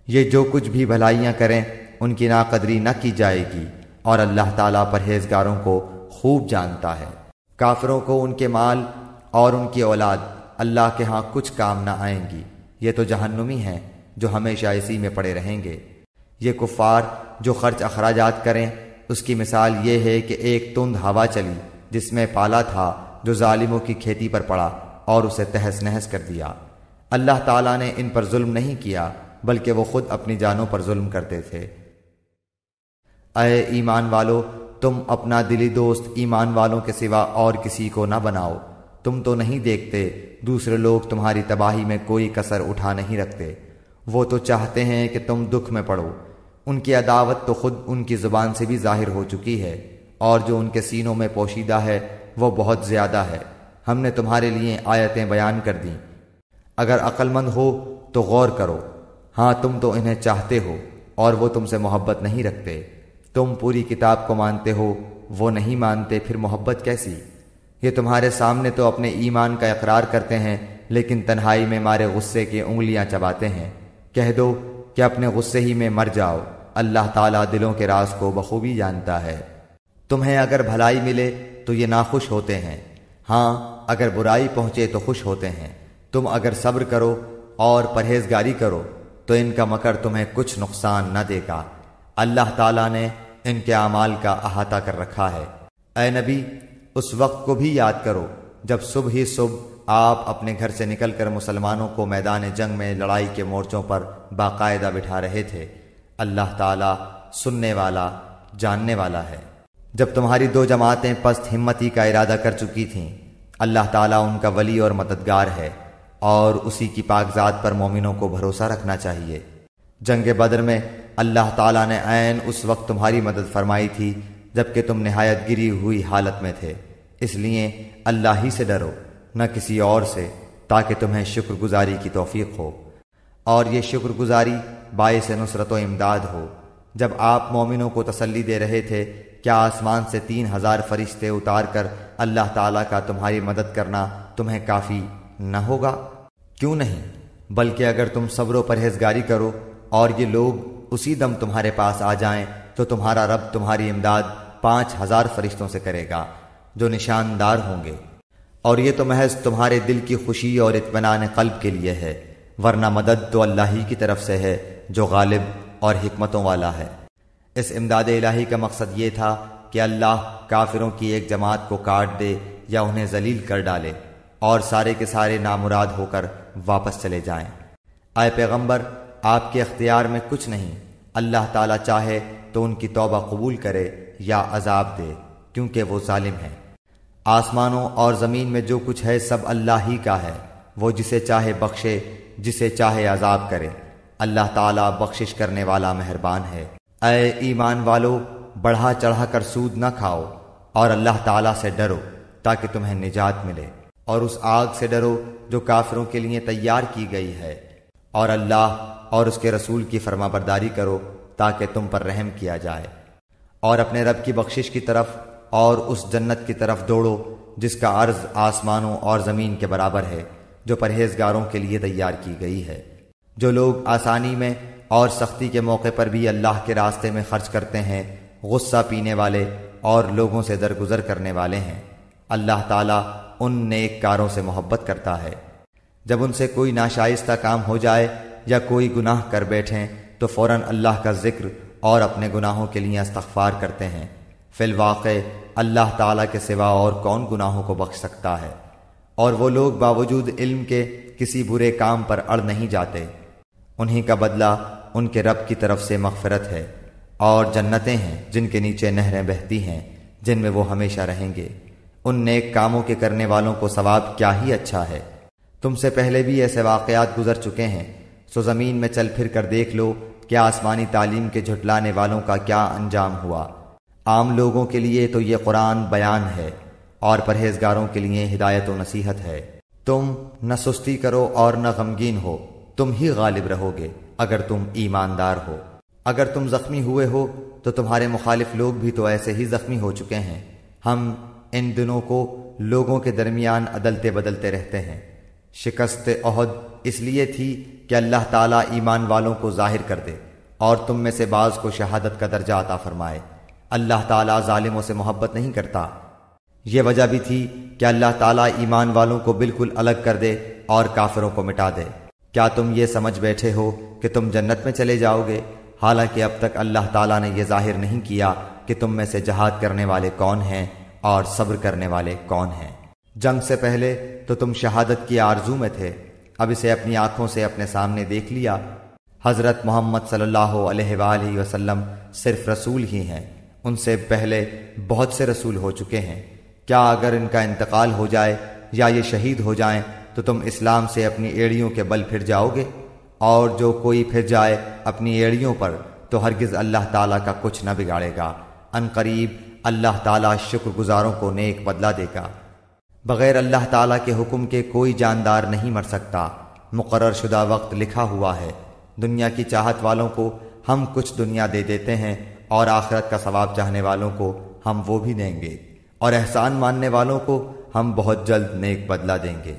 یہ جو کچھ بھی بھلائیاں کریں ان کی ناقدری نہ کی جائے گی، اور اللہ تعالیٰ پرہیزگاروں کو خوب جانتا ہے۔ کافروں کو ان کے مال اور ان کی اولاد اللہ کے ہاں کچھ کام نہ آئیں گی، یہ تو جہنمی ہیں جو ہمیشہ اسی میں پڑے رہیں گے۔ یہ کفار جو خرچ اخراجات کریں، اس کی مثال یہ ہے کہ ایک تند ہوا چلی جس میں پالا تھا جو ظالموں کی کھیتی پر پڑا اور اسے تہس نہس کر دیا۔ اللہ تعالیٰ نے ان پر ظلم نہیں کیا بلکہ وہ خود اپنی جانوں پر ظلم کرتے تھے۔ اے ایمان والو، تم اپنا دلی دوست ایمان والوں کے سوا اور کسی کو نہ بناؤ۔ تم تو نہیں دیکھتے دوسرے لوگ تمہاری تباہی میں کوئی کسر اٹھا نہیں رکھتے، وہ تو چاہتے ہیں کہ تم دکھ میں پڑو۔ ان کی عداوت تو خود ان کی زبان سے بھی ظاہر ہو چکی ہے، اور جو ان کے سینوں میں پوشیدہ ہے وہ بہت زیادہ ہے۔ ہم نے تمہارے لیے آیتیں بیان کر دیں، اگر عقل مند ہو تو غور کرو۔ ہاں تم تو انہیں چاہتے ہو اور وہ تم سے محبت نہیں رکھتے۔ تم پوری کتاب کو مانتے ہو، وہ نہیں مانتے، پھر محبت کیسی؟ یہ تمہارے سامنے تو اپنے ایمان کا اقرار کرتے ہیں لیکن تنہائی میں مارے غصے کی انگلیاں چباتے ہیں۔ کہہ دو کہ اپنے غصے ہی میں مر جاؤ، اللہ تعالیٰ دلوں کے راز کو بخوبی جانتا ہے۔ تمہیں اگر بھلائی ملے تو یہ ناخوش ہوتے ہیں، ہاں اگر برائی پہنچے تو خوش ہوتے ہیں۔ تم اگر صبر کرو اور پرہیزگاری کرو تو ان کا مکر تمہیں کچھ نقصان نہ دے گا، اللہ تعالیٰ نے ان کے اعمال کا احاطہ کر رکھا ہے۔ اے نبی، اس وقت کو بھی یاد کرو جب صبح ہی صبح آپ اپنے گھر سے نکل کر مسلمانوں کو میدان جنگ میں لڑائی کے مورچوں پر باقاعدہ بٹھا رہے تھے۔ اللہ تعالیٰ سننے والا جاننے والا ہے۔ جب تمہاری دو جماعتیں پست ہمتی کا ارادہ کر چکی تھیں، اللہ تعالیٰ ان کا ولی اور مددگار ہے، اور اسی کی پاک ذات پر مومنوں کو بھروسہ رکھنا چاہیے۔ جنگ بدر میں اللہ تعالیٰ نے عین اس وقت تمہاری مدد فرمائی تھی جبکہ تم نہایت گری ہوئی حالت میں تھے، اس لیے اللہ ہی سے ڈرو نہ کسی اور سے، تاکہ تمہیں شکر گزاری کی توفیق ہو، اور یہ شکر گزاری باعث نصرت و امداد ہو۔ جب آپ مومنوں کو تسلی دے رہے تھے، کیا آسمان سے 3000 فرشتے اتار کر اللہ تعالیٰ کا تمہاری مدد کرنا تمہیں کافی نہ ہوگا؟ کیوں نہیں، بلکہ اگر تم صبر و پرہیزگاری کرو اور یہ لوگ اسی دم تمہارے پاس آ جائیں تو تمہارا رب تمہاری امداد 5000 فرشتوں سے کرے گا جو نشاندار ہوں گے، اور یہ تو محض تمہارے دل کی خوشی اور اطمینان قلب کے لیے ہے، ورنہ مدد تو اللہ ہی کی طرف سے ہے جو غالب اور حکمتوں والا ہے۔ اس امداد الہی کا مقصد یہ تھا کہ اللہ کافروں کی ایک جماعت کو کاٹ دے یا انہیں ذلیل کر ڈالے اور سارے کے سارے نامراد ہو کر واپس چلے جائیں۔ اے پیغمبر، آپ کے اختیار میں کچھ نہیں، اللہ تعالیٰ چاہے تو ان کی توبہ قبول کرے یا عذاب دے، کیونکہ وہ ظالم ہے۔ آسمانوں اور زمین میں جو کچھ ہے سب اللہ ہی کا ہے، وہ جسے چاہے بخشے، جسے چاہے عذاب کرے، اللہ تعالیٰ بخشش کرنے والا مہربان ہے۔ اے ایمان والو، بڑھا چڑھا کر سود نہ کھاؤ اور اللہ تعالیٰ سے ڈرو تاکہ تمہیں نجات ملے، اور اس آگ سے ڈرو جو کافروں کے لیے تیار کی گئی ہے، اور اللہ اور اس کے رسول کی فرما برداری کرو تاکہ تم پر رحم کیا جائے، اور اپنے رب کی بخشش کی طرف اور اس جنت کی طرف دوڑو جس کا عرض آسمانوں اور زمین کے برابر ہے، جو پرہیزگاروں کے لیے تیار کی گئی ہے۔ جو لوگ آسانی میں اور سختی کے موقع پر بھی اللہ کے راستے میں خرچ کرتے ہیں، غصہ پینے والے اور لوگوں سے درگزر کرنے والے ہیں، اللہ تعالیٰ ان نیک کاروں سے محبت کرتا ہے۔ جب ان سے کوئی ناشائستہ کام ہو جائے یا کوئی گناہ کر بیٹھیں تو فوراً اللہ کا ذکر اور اپنے گناہوں کے لیے استغفار کرتے ہیں۔ فی الواقع اللہ تعالیٰ کے سوا اور کون گناہوں کو بخش سکتا ہے، اور وہ لوگ باوجود علم کے کسی برے کام پر اڑ نہیں جاتے۔ انہی کا بدلہ ان کے رب کی طرف سے مغفرت ہے، اور جنتیں ہیں جن کے نیچے نہریں بہتی ہیں، جن میں وہ ہمیشہ رہیں گے۔ ان نیک کاموں کے کرنے والوں کو ثواب کیا ہی اچھا ہے۔ تم سے پہلے بھی ایسے واقعات گزر چکے ہیں، سو زمین میں چل پھر کر دیکھ لو کہ آسمانی تعلیم کے جھٹلانے والوں کا کیا انجام ہوا۔ عام لوگوں کے لیے تو یہ قرآن بیان ہے، اور پرہیزگاروں کے لیے ہدایت و نصیحت ہے۔ تم نہ سستی کرو اور نہ غمگین ہو، تم ہی غالب رہو گے اگر تم ایماندار ہو۔ اگر تم زخمی ہوئے ہو تو تمہارے مخالف لوگ بھی تو ایسے ہی زخمی ہو چکے ہیں۔ ہم ان دنوں کو لوگوں کے درمیان عدلتے بدلتے رہتے ہیں۔ شکست احد اس لیے تھی کہ اللہ تعالیٰ ایمان والوں کو ظاہر کر دے اور تم میں سے بعض کو شہادت کا درجہ عطا فرمائے۔ اللہ تعالیٰ ظالموں سے محبت نہیں کرتا۔ یہ وجہ بھی تھی کہ اللہ تعالیٰ ایمان والوں کو بالکل الگ کر دے اور کافروں کو مٹا دے۔ کیا تم یہ سمجھ بیٹھے ہو کہ تم جنت میں چلے جاؤ گے، حالانکہ اب تک اللہ تعالیٰ نے یہ ظاہر نہیں کیا کہ تم میں سے جہاد کرنے والے کون ہیں اور صبر کرنے والے کون ہیں۔ جنگ سے پہلے تو تم شہادت کی آرزو میں تھے، اب اسے اپنی آنکھوں سے اپنے سامنے دیکھ لیا۔ حضرت محمد صلی اللہ علیہ وآلہ وسلم صرف رسول ہی ہیں، ان سے پہلے بہت سے رسول ہو چکے ہیں۔ کیا اگر ان کا انتقال ہو جائے یا یہ شہید ہو جائیں تو تم اسلام سے اپنی ایڑیوں کے بل پھر جاؤ گے؟ اور جو کوئی پھر جائے اپنی ایڑیوں پر تو ہرگز اللہ تعالیٰ کا کچھ نہ بگاڑے گا۔ ان قریب اللہ تعالیٰ شکر گزاروں کو نیک بدلہ دے گا۔ بغیر اللہ تعالیٰ کے حکم کے کوئی جاندار نہیں مر سکتا، مقرر شدہ وقت لکھا ہوا ہے۔ دنیا کی چاہت والوں کو ہم کچھ دنیا دے دیتے ہیں اور آخرت کا ثواب چاہنے والوں کو ہم وہ بھی دیں گے، اور احسان ماننے والوں کو ہم بہت جلد نیک بدلہ دیں گے۔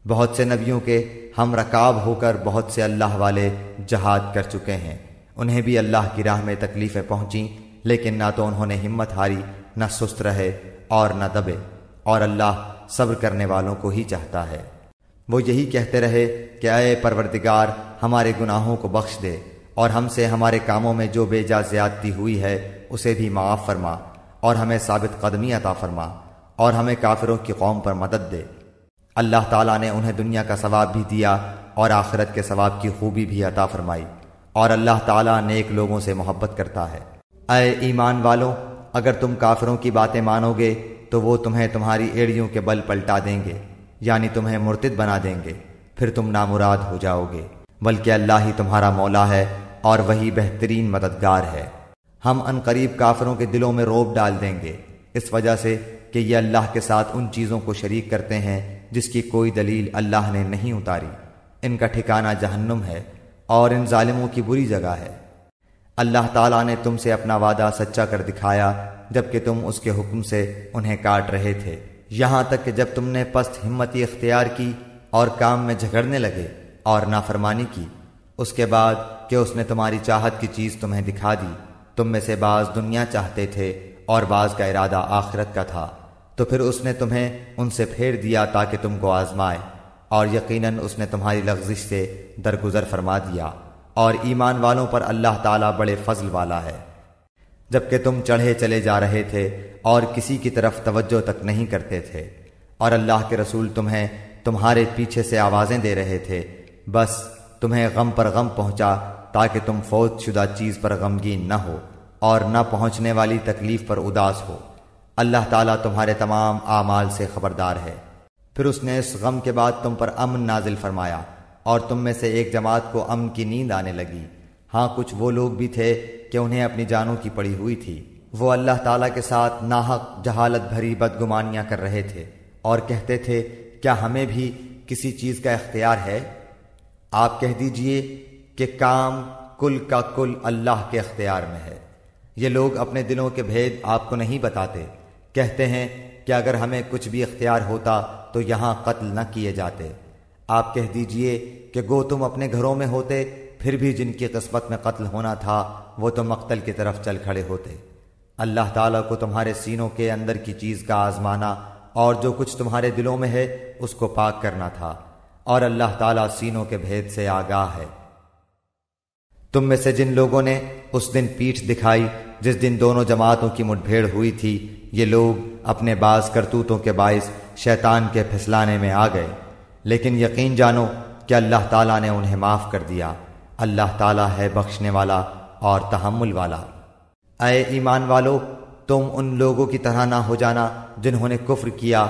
بہت سے نبیوں کے ہم رکاب ہو کر بہت سے اللہ والے جہاد کر چکے ہیں، انہیں بھی اللہ کی راہ میں تکلیفیں پہنچیں، لیکن نہ تو انہوں نے ہمت ہاری، نہ سست رہے اور نہ دبے، اور اللہ صبر کرنے والوں کو ہی چاہتا ہے۔ وہ یہی کہتے رہے کہ اے پروردگار ہمارے گناہوں کو بخش دے اور ہم سے ہمارے کاموں میں جو بے جا زیادتی ہوئی ہے اسے بھی معاف فرما، اور ہمیں ثابت قدمی عطا فرما، اور ہمیں کافروں کی قوم پر مدد دے۔ اللہ تعالیٰ نے انہیں دنیا کا ثواب بھی دیا اور آخرت کے ثواب کی خوبی بھی عطا فرمائی، اور اللہ تعالیٰ نیک لوگوں سے محبت کرتا ہے۔ اے ایمان والوں، اگر تم کافروں کی باتیں مانو گے تو وہ تمہیں تمہاری ایڑیوں کے بل پلٹا دیں گے، یعنی تمہیں مرتد بنا دیں گے، پھر تم نامراد ہو جاؤ گے، بلکہ اللہ ہی تمہارا مولا ہے اور وہی بہترین مددگار ہے۔ ہم ان قریب کافروں کے دلوں میں رعب ڈال دیں گے، اس وجہ سے کہ یہ اللہ کے ساتھ ان چیزوں کو شریک کرتے ہیں جس کی کوئی دلیل اللہ نے نہیں اتاری۔ ان کا ٹھکانہ جہنم ہے اور ان ظالموں کی بری جگہ ہے۔ اللہ تعالیٰ نے تم سے اپنا وعدہ سچا کر دکھایا جبکہ تم اس کے حکم سے انہیں کاٹ رہے تھے، یہاں تک کہ جب تم نے پست ہمتی اختیار کی اور کام میں جھگڑنے لگے اور نافرمانی کی، اس کے بعد کہ اس نے تمہاری چاہت کی چیز تمہیں دکھا دی۔ تم میں سے بعض دنیا چاہتے تھے اور بعض کا ارادہ آخرت کا تھا، تو پھر اس نے تمہیں ان سے پھیر دیا تاکہ تم کو آزمائے، اور یقیناً اس نے تمہاری لغزش سے درگزر فرما دیا، اور ایمان والوں پر اللہ تعالیٰ بڑے فضل والا ہے۔ جبکہ تم چڑھے چلے جا رہے تھے اور کسی کی طرف توجہ تک نہیں کرتے تھے، اور اللہ کے رسول تمہیں تمہارے پیچھے سے آوازیں دے رہے تھے، بس تمہیں غم پر غم پہنچا تاکہ تم فوت شدہ چیز پر غمگین نہ ہو اور نہ پہنچنے والی تکلیف پر اداس ہو۔ اللہ تعالیٰ تمہارے تمام اعمال سے خبردار ہے۔ پھر اس نے اس غم کے بعد تم پر امن نازل فرمایا، اور تم میں سے ایک جماعت کو امن کی نیند آنے لگی۔ ہاں کچھ وہ لوگ بھی تھے کہ انہیں اپنی جانوں کی پڑی ہوئی تھی، وہ اللہ تعالیٰ کے ساتھ ناحق جہالت بھری بدگمانیاں کر رہے تھے اور کہتے تھے کیا ہمیں بھی کسی چیز کا اختیار ہے؟ آپ کہہ دیجئے کہ کام کل کا کل اللہ کے اختیار میں ہے۔ یہ لوگ اپنے دلوں کے بھید آپ کو نہیں بتاتے، کہتے ہیں کہ اگر ہمیں کچھ بھی اختیار ہوتا تو یہاں قتل نہ کیے جاتے۔ آپ کہہ دیجئے کہ گو تم اپنے گھروں میں ہوتے، پھر بھی جن کی قسمت میں قتل ہونا تھا وہ تو مقتل کی طرف چل کھڑے ہوتے۔ اللہ تعالیٰ کو تمہارے سینوں کے اندر کی چیز کا آزمانا اور جو کچھ تمہارے دلوں میں ہے اس کو پاک کرنا تھا، اور اللہ تعالیٰ سینوں کے بھید سے آگاہ ہے۔ تم میں سے جن لوگوں نے اس دن پیٹھ دکھائی جس دن دونوں جماعتوں کی مٹ بھیڑ ہوئی تھی، یہ لوگ اپنے بعض کرتوتوں کے باعث شیطان کے پھسلانے میں آ گئے، لیکن یقین جانو کہ اللہ تعالیٰ نے انہیں معاف کر دیا۔ اللہ تعالیٰ ہے بخشنے والا اور تحمل والا۔ اے ایمان والو، تم ان لوگوں کی طرح نہ ہو جانا جنہوں نے کفر کیا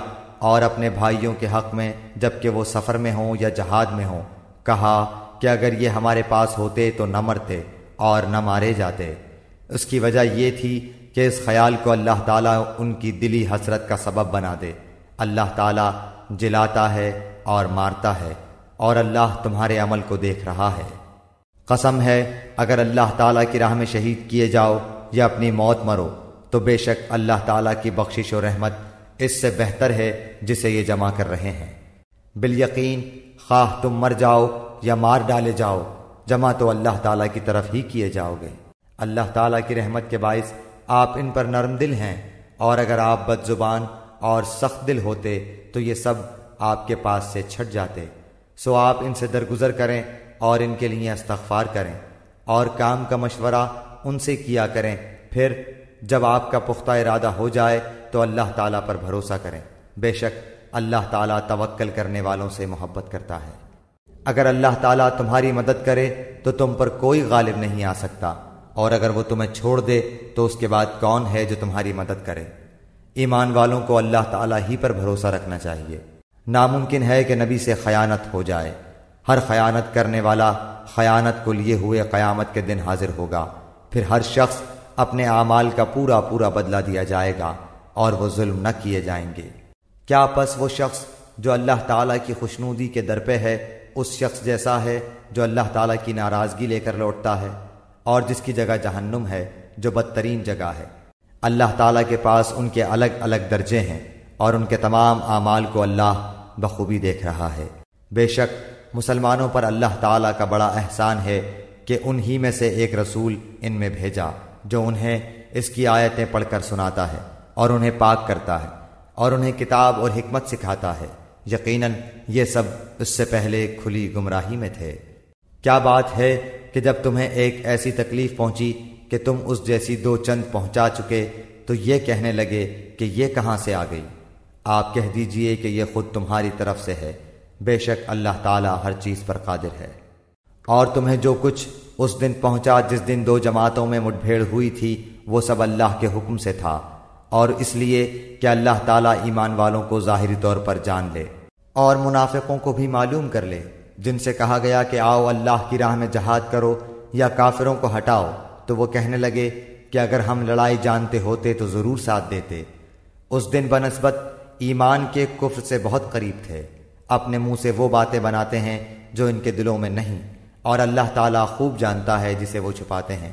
اور اپنے بھائیوں کے حق میں جبکہ وہ سفر میں ہوں یا جہاد میں ہوں کہا کہ اگر یہ ہمارے پاس ہوتے تو نہ مرتے اور نہ مارے جاتے۔ اس کی وجہ یہ تھی کہ اس خیال کو اللہ تعالیٰ ان کی دلی حسرت کا سبب بنا دے۔ اللہ تعالیٰ جلاتا ہے اور مارتا ہے، اور اللہ تمہارے عمل کو دیکھ رہا ہے۔ قسم ہے اگر اللہ تعالیٰ کی راہ میں شہید کیے جاؤ یا اپنی موت مرو تو بے شک اللہ تعالیٰ کی بخشش و رحمت اس سے بہتر ہے جسے یہ جمع کر رہے ہیں۔ بالیقین خواہ تم مر جاؤ یا مار ڈالے جاؤ، جمع تو اللہ تعالیٰ کی طرف ہی کیے جاؤ گے۔ اللہ تعالیٰ کی رحمت کے باعث آپ ان پر نرم دل ہیں، اور اگر آپ بد زبان اور سخت دل ہوتے تو یہ سب آپ کے پاس سے چھٹ جاتے۔ سو آپ ان سے درگزر کریں اور ان کے لیے استغفار کریں، اور کام کا مشورہ ان سے کیا کریں، پھر جب آپ کا پختہ ارادہ ہو جائے تو اللہ تعالیٰ پر بھروسہ کریں، بے شک اللہ تعالیٰ توکل کرنے والوں سے محبت کرتا ہے۔ اگر اللہ تعالیٰ تمہاری مدد کرے تو تم پر کوئی غالب نہیں آ سکتا، اور اگر وہ تمہیں چھوڑ دے تو اس کے بعد کون ہے جو تمہاری مدد کرے؟ ایمان والوں کو اللہ تعالیٰ ہی پر بھروسہ رکھنا چاہیے۔ ناممکن ہے کہ نبی سے خیانت ہو جائے۔ ہر خیانت کرنے والا خیانت کو لیے ہوئے قیامت کے دن حاضر ہوگا، پھر ہر شخص اپنے اعمال کا پورا پورا بدلہ دیا جائے گا، اور وہ ظلم نہ کیے جائیں گے۔ کیا پس وہ شخص جو اللہ تعالیٰ کی خوشنودی کے در پہ ہے اس شخص جیسا ہے جو اللہ تعالیٰ کی ناراضگی لے کر لوٹتا ہے، اور جس کی جگہ جہنم ہے جو بدترین جگہ ہے؟ اللہ تعالیٰ کے پاس ان کے الگ الگ درجے ہیں، اور ان کے تمام اعمال کو اللہ بخوبی دیکھ رہا ہے۔ بے شک مسلمانوں پر اللہ تعالیٰ کا بڑا احسان ہے کہ انہی میں سے ایک رسول ان میں بھیجا جو انہیں اس کی آیتیں پڑھ کر سناتا ہے اور انہیں پاک کرتا ہے اور انہیں کتاب اور حکمت سکھاتا ہے۔ یقیناً یہ سب اس سے پہلے کھلی گمراہی میں تھے۔ کیا بات ہے کہ جب تمہیں ایک ایسی تکلیف پہنچی کہ تم اس جیسی دو چند پہنچا چکے تو یہ کہنے لگے کہ یہ کہاں سے آ گئی؟ آپ کہہ دیجئے کہ یہ خود تمہاری طرف سے ہے، بے شک اللہ تعالیٰ ہر چیز پر قادر ہے۔ اور تمہیں جو کچھ اس دن پہنچا جس دن دو جماعتوں میں مٹ بھیڑ ہوئی تھی وہ سب اللہ کے حکم سے تھا، اور اس لیے کہ اللہ تعالیٰ ایمان والوں کو ظاہری طور پر جان لے اور منافقوں کو بھی معلوم کر لے، جن سے کہا گیا کہ آؤ اللہ کی راہ میں جہاد کرو یا کافروں کو ہٹاؤ، تو وہ کہنے لگے کہ اگر ہم لڑائی جانتے ہوتے تو ضرور ساتھ دیتے۔ اس دن بنسبت ایمان کے کفر سے بہت قریب تھے۔ اپنے منہ سے وہ باتیں بناتے ہیں جو ان کے دلوں میں نہیں، اور اللہ تعالیٰ خوب جانتا ہے جسے وہ چھپاتے ہیں۔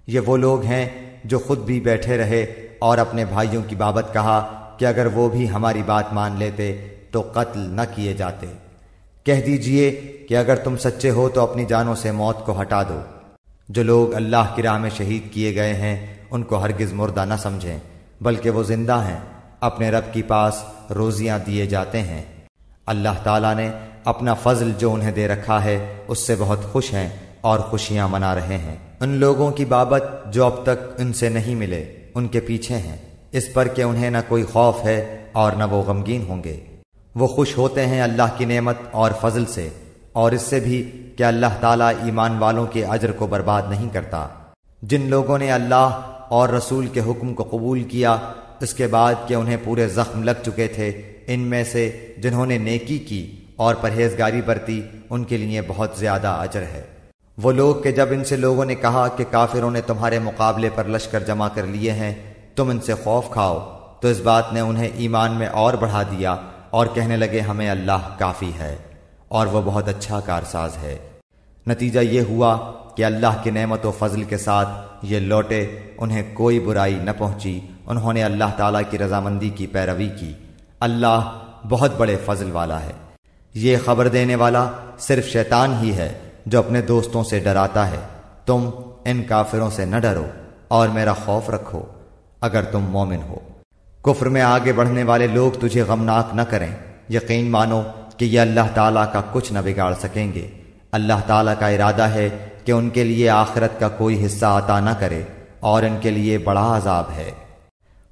یہ وہ لوگ ہیں جو خود بھی بیٹھے رہے اور اپنے بھائیوں کی بابت کہا کہ اگر وہ بھی ہماری بات مان لیتے تو قتل نہ کیے جاتے۔ کہہ دیجئے کہ اگر تم سچے ہو تو اپنی جانوں سے موت کو ہٹا دو۔ جو لوگ اللہ کی راہ میں شہید کیے گئے ہیں ان کو ہرگز مردہ نہ سمجھیں، بلکہ وہ زندہ ہیں، اپنے رب کی پاس روزیاں دیے جاتے ہیں۔ اللہ تعالیٰ نے اپنا فضل جو انہیں دے رکھا ہے اس سے بہت خوش ہیں اور خوشیاں منا رہے ہیں۔ ان لوگوں کی بابت جو اب تک ان سے نہیں ملے ان کے پیچھے ہیں، اس پر کہ انہیں نہ کوئی خوف ہے اور نہ وہ غمگین ہوں گے۔ وہ خوش ہوتے ہیں اللہ کی نعمت اور فضل سے، اور اس سے بھی کہ اللہ تعالیٰ ایمان والوں کے اجر کو برباد نہیں کرتا۔ جن لوگوں نے اللہ اور رسول کے حکم کو قبول کیا اس کے بعد کہ انہیں پورے زخم لگ چکے تھے، ان میں سے جنہوں نے نیکی کی اور پرہیزگاری برتی ان کے لیے بہت زیادہ اجر ہے۔ وہ لوگ کہ جب ان سے لوگوں نے کہا کہ کافروں نے تمہارے مقابلے پر لشکر جمع کر لیے ہیں، تم ان سے خوف کھاؤ، تو اس بات نے انہیں ایمان میں اور بڑھا دیا اور کہنے لگے ہمیں اللہ کافی ہے اور وہ بہت اچھا کارساز ہے۔ نتیجہ یہ ہوا کہ اللہ کی نعمت و فضل کے ساتھ یہ لوٹے، انہیں کوئی برائی نہ پہنچی، انہوں نے اللہ تعالیٰ کی رضامندی کی پیروی کی۔ اللہ بہت بڑے فضل والا ہے۔ یہ خبر دینے والا صرف شیطان ہی ہے جو اپنے دوستوں سے ڈراتا ہے۔ تم ان کافروں سے نہ ڈرو اور میرا خوف رکھو اگر تم مومن ہو۔ کفر میں آگے بڑھنے والے لوگ تجھے غمناک نہ کریں، یقین مانو کہ یہ اللہ تعالیٰ کا کچھ نہ بگاڑ سکیں گے۔ اللہ تعالیٰ کا ارادہ ہے کہ ان کے لیے آخرت کا کوئی حصہ عطا نہ کرے اور ان کے لیے بڑا عذاب ہے۔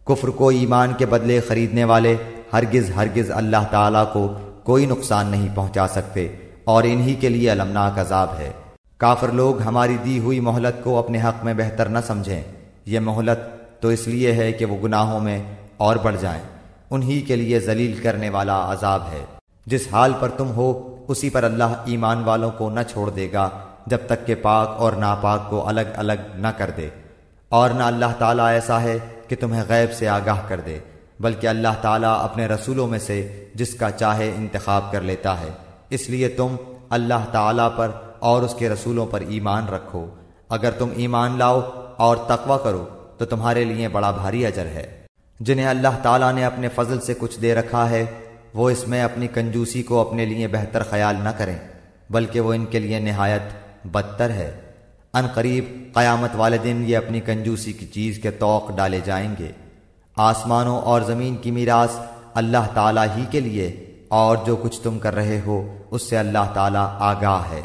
کفر کو ایمان کے بدلے خریدنے والے ہرگز ہرگز اللہ تعالیٰ کو کوئی نقصان نہیں پہنچا سکتے، اور انہی کے لیے المناک عذاب ہے۔ کافر لوگ ہماری دی ہوئی مہلت کو اپنے حق میں بہتر نہ سمجھیں، یہ مہلت تو اس لیے ہے کہ وہ گناہوں میں اور بڑھ جائیں، انہی کے لیے ذلیل کرنے والا عذاب ہے۔ جس حال پر تم ہو اسی پر اللہ ایمان والوں کو نہ چھوڑ دے گا جب تک کہ پاک اور ناپاک کو الگ الگ نہ کر دے، اور نہ اللہ تعالیٰ ایسا ہے کہ تمہیں غیب سے آگاہ کر دے، بلکہ اللہ تعالیٰ اپنے رسولوں میں سے جس کا چاہے انتخاب کر لیتا ہے۔ اس لیے تم اللہ تعالیٰ پر اور اس کے رسولوں پر ایمان رکھو۔ اگر تم ایمان لاؤ اور تقوی کرو تو تمہارے لیے بڑا بھاری اجر ہے۔ جنہیں اللہ تعالیٰ نے اپنے فضل سے کچھ دے رکھا ہے وہ اس میں اپنی کنجوسی کو اپنے لیے بہتر خیال نہ کریں، بلکہ وہ ان کے لیے نہایت بدتر ہے۔ ان قریب قیامت والے دن یہ اپنی کنجوسی کی چیز کے طوق ڈالے جائیں گے۔ آسمانوں اور زمین کی میراث اللہ تعالیٰ ہی کے لیے، اور جو کچھ تم کر رہے ہو اس سے اللہ تعالیٰ آگاہ ہے۔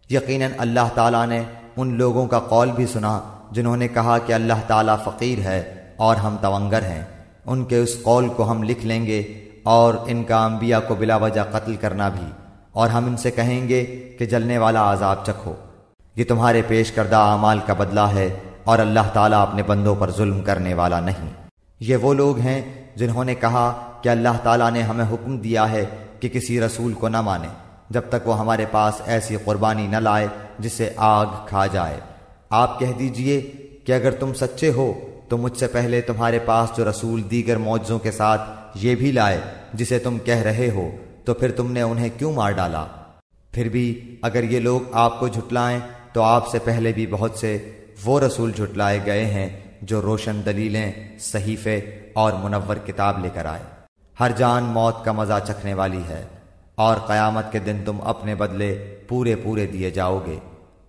یقیناً اللہ تعالیٰ نے ان لوگوں کا قول بھی سنا جنہوں نے کہا کہ اللہ تعالیٰ فقیر ہے اور ہم تونگر ہیں۔ ان کے اس قول کو ہم لکھ لیں گے اور ان کا انبیاء کو بلا وجہ قتل کرنا بھی، اور ہم ان سے کہیں گے کہ جلنے والا عذاب چکھو۔ یہ تمہارے پیش کردہ اعمال کا بدلہ ہے، اور اللہ تعالیٰ اپنے بندوں پر ظلم کرنے والا نہیں۔ یہ وہ لوگ ہیں جنہوں نے کہا کہ اللہ تعالیٰ نے ہمیں حکم دیا ہے کہ کسی رسول کو نہ مانیں جب تک وہ ہمارے پاس ایسی قربانی نہ لائے جسے آگ کھا جائے۔ آپ کہہ دیجئے کہ اگر تم سچے ہو تو مجھ سے پہلے تمہارے پاس جو رسول دیگر معجزوں کے ساتھ یہ بھی لائے جسے تم کہہ رہے ہو، تو پھر تم نے انہیں کیوں مار ڈالا؟ پھر بھی اگر یہ لوگ آپ کو جھٹلائیں تو آپ سے پہلے بھی بہت سے وہ رسول جھٹلائے گئے ہیں جو روشن دلیلیں، صحیفے اور منور کتاب لے کر آئے۔ ہر جان موت کا مزہ چکھنے والی ہے، اور قیامت کے دن تم اپنے بدلے پورے پورے دیے جاؤ گے۔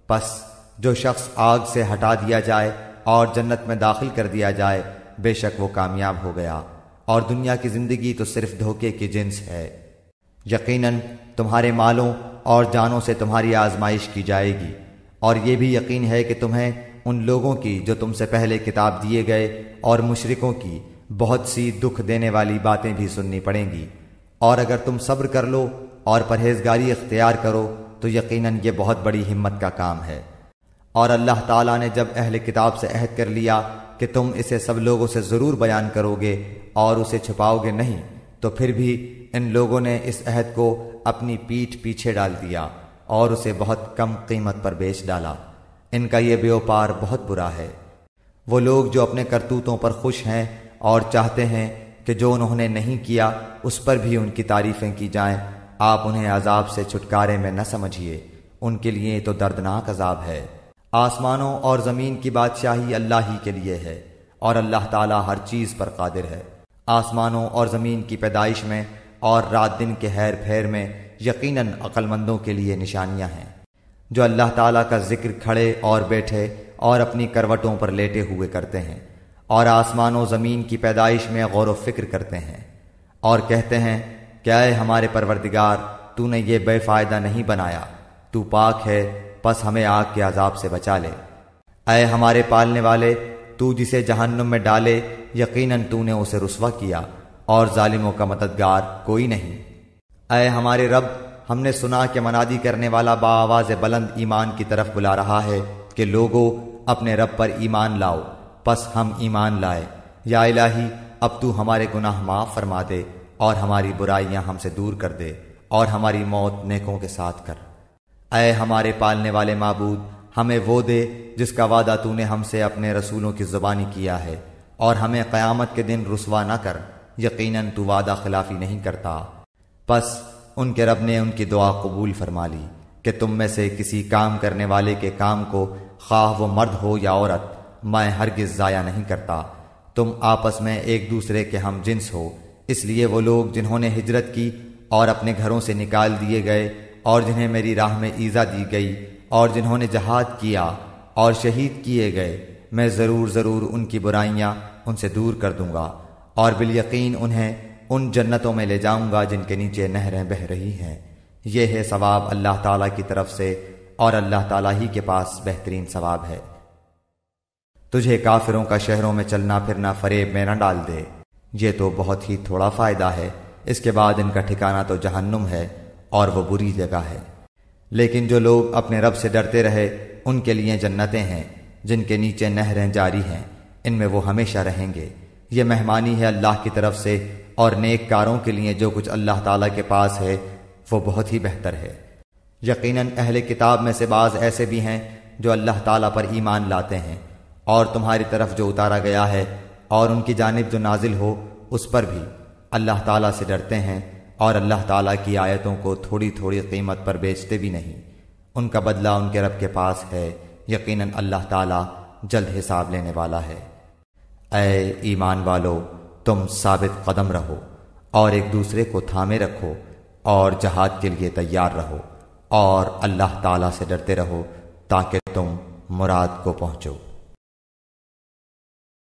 پس جو شخص آگ سے ہٹا دیا جائے اور جنت میں داخل کر دیا جائے، بے شک وہ کامیاب ہو گیا، اور دنیا کی زندگی تو صرف دھوکے کی جنس ہے۔ یقیناً تمہارے مالوں اور جانوں سے تمہاری آزمائش کی جائے گی، اور یہ بھی یقین ہے کہ تمہیں ان لوگوں کی جو تم سے پہلے کتاب دیے گئے اور مشرکوں کی بہت سی دکھ دینے والی باتیں بھی سننی پڑیں گی، اور اگر تم صبر کر لو اور پرہیزگاری اختیار کرو تو یقیناً یہ بہت بڑی ہمت کا کام ہے۔ اور اللہ تعالیٰ نے جب اہل کتاب سے عہد کر لیا کہ تم اسے سب لوگوں سے ضرور بیان کرو گے اور اسے چھپاؤ گے نہیں، تو پھر بھی ان لوگوں نے اس عہد کو اپنی پیٹھ پیچھے ڈال دیا اور اسے بہت کم قیمت پر بیچ ڈالا۔ ان کا یہ بیوپار بہت برا ہے۔ وہ لوگ جو اپنے کرتوتوں پر خوش ہیں اور چاہتے ہیں کہ جو انہوں نے نہیں کیا اس پر بھی ان کی تعریفیں کی جائیں، آپ انہیں عذاب سے چھٹکارے میں نہ سمجھیے، ان کے لیے تو دردناک عذاب ہے۔ آسمانوں اور زمین کی بادشاہی اللہ ہی کے لیے ہے، اور اللہ تعالیٰ ہر چیز پر قادر ہے۔ آسمانوں اور زمین کی پیدائش میں اور رات دن کے ہیر پھیر میں یقیناً عقل مندوں کے لیے نشانیاں ہیں، جو اللہ تعالیٰ کا ذکر کھڑے اور بیٹھے اور اپنی کروٹوں پر لیٹے ہوئے کرتے ہیں، اور آسمان و زمین کی پیدائش میں غور و فکر کرتے ہیں، اور کہتے ہیں کہ اے ہمارے پروردگار، تو نے یہ بے فائدہ نہیں بنایا، تو پاک ہے، پس ہمیں آگ کے عذاب سے بچا لے۔ اے ہمارے پالنے والے، تو جسے جہنم میں ڈالے یقیناً تو نے اسے رسوا کیا، اور ظالموں کا مددگار کوئی نہیں۔ اے ہمارے رب، ہم نے سنا کہ منادی کرنے والا بآواز بلند ایمان کی طرف بلا رہا ہے کہ لوگو اپنے رب پر ایمان لاؤ، پس ہم ایمان لائے۔ یا الہی، اب تو ہمارے گناہ معاف فرما دے اور ہماری برائیاں ہم سے دور کر دے، اور ہماری موت نیکوں کے ساتھ کر۔ اے ہمارے پالنے والے معبود، ہمیں وہ دے جس کا وعدہ تو نے ہم سے اپنے رسولوں کی زبانی کیا ہے، اور ہمیں قیامت کے دن رسوا نہ کر، یقیناً تو وعدہ خلافی نہیں کرتا۔ پس ان کے رب نے ان کی دعا قبول فرما لی کہ تم میں سے کسی کام کرنے والے کے کام کو، خواہ وہ مرد ہو یا عورت، میں ہرگز ضائع نہیں کرتا۔ تم آپس میں ایک دوسرے کے ہم جنس ہو، اس لیے وہ لوگ جنہوں نے ہجرت کی اور اپنے گھروں سے نکال دیے گئے، اور جنہیں میری راہ میں ایذا دی گئی، اور جنہوں نے جہاد کیا اور شہید کیے گئے، میں ضرور ان کی برائیاں ان سے دور کر دوں گا، اور بالیقین انہیں ان جنتوں میں لے جاؤں گا جن کے نیچے نہریں بہہ رہی ہیں۔ یہ ہے ثواب اللہ تعالیٰ کی طرف سے، اور اللہ تعالیٰ ہی کے پاس بہترین ثواب ہے۔ تجھے کافروں کا شہروں میں چلنا پھرنا فریب میں نہ ڈال دے، یہ تو بہت ہی تھوڑا فائدہ ہے، اس کے بعد ان کا ٹھکانہ تو جہنم ہے، اور وہ بری جگہ ہے۔ لیکن جو لوگ اپنے رب سے ڈرتے رہے ان کے لیے جنتیں ہیں جن کے نیچے نہریں جاری ہیں، ان میں وہ ہمیشہ رہیں گے۔ یہ مہمانی ہے اللہ کی طرف سے، اور نیک کاروں کے لیے جو کچھ اللہ تعالیٰ کے پاس ہے وہ بہت ہی بہتر ہے۔ یقیناً اہل کتاب میں سے بعض ایسے بھی ہیں جو اللہ تعالیٰ پر ایمان لاتے ہیں، اور تمہاری طرف جو اتارا گیا ہے اور ان کی جانب جو نازل ہو اس پر بھی اللہ تعالیٰ سے ڈرتے ہیں، اور اللہ تعالیٰ کی آیتوں کو تھوڑی تھوڑی قیمت پر بیچتے بھی نہیں۔ ان کا بدلہ ان کے رب کے پاس ہے، یقیناً اللہ تعالی جلد حساب لینے والا ہے۔ اے ایمان والو، تم ثابت قدم رہو اور ایک دوسرے کو تھامے رکھو اور جہاد کے لیے تیار رہو، اور اللہ تعالی سے ڈرتے رہو تاکہ تم مراد کو پہنچو۔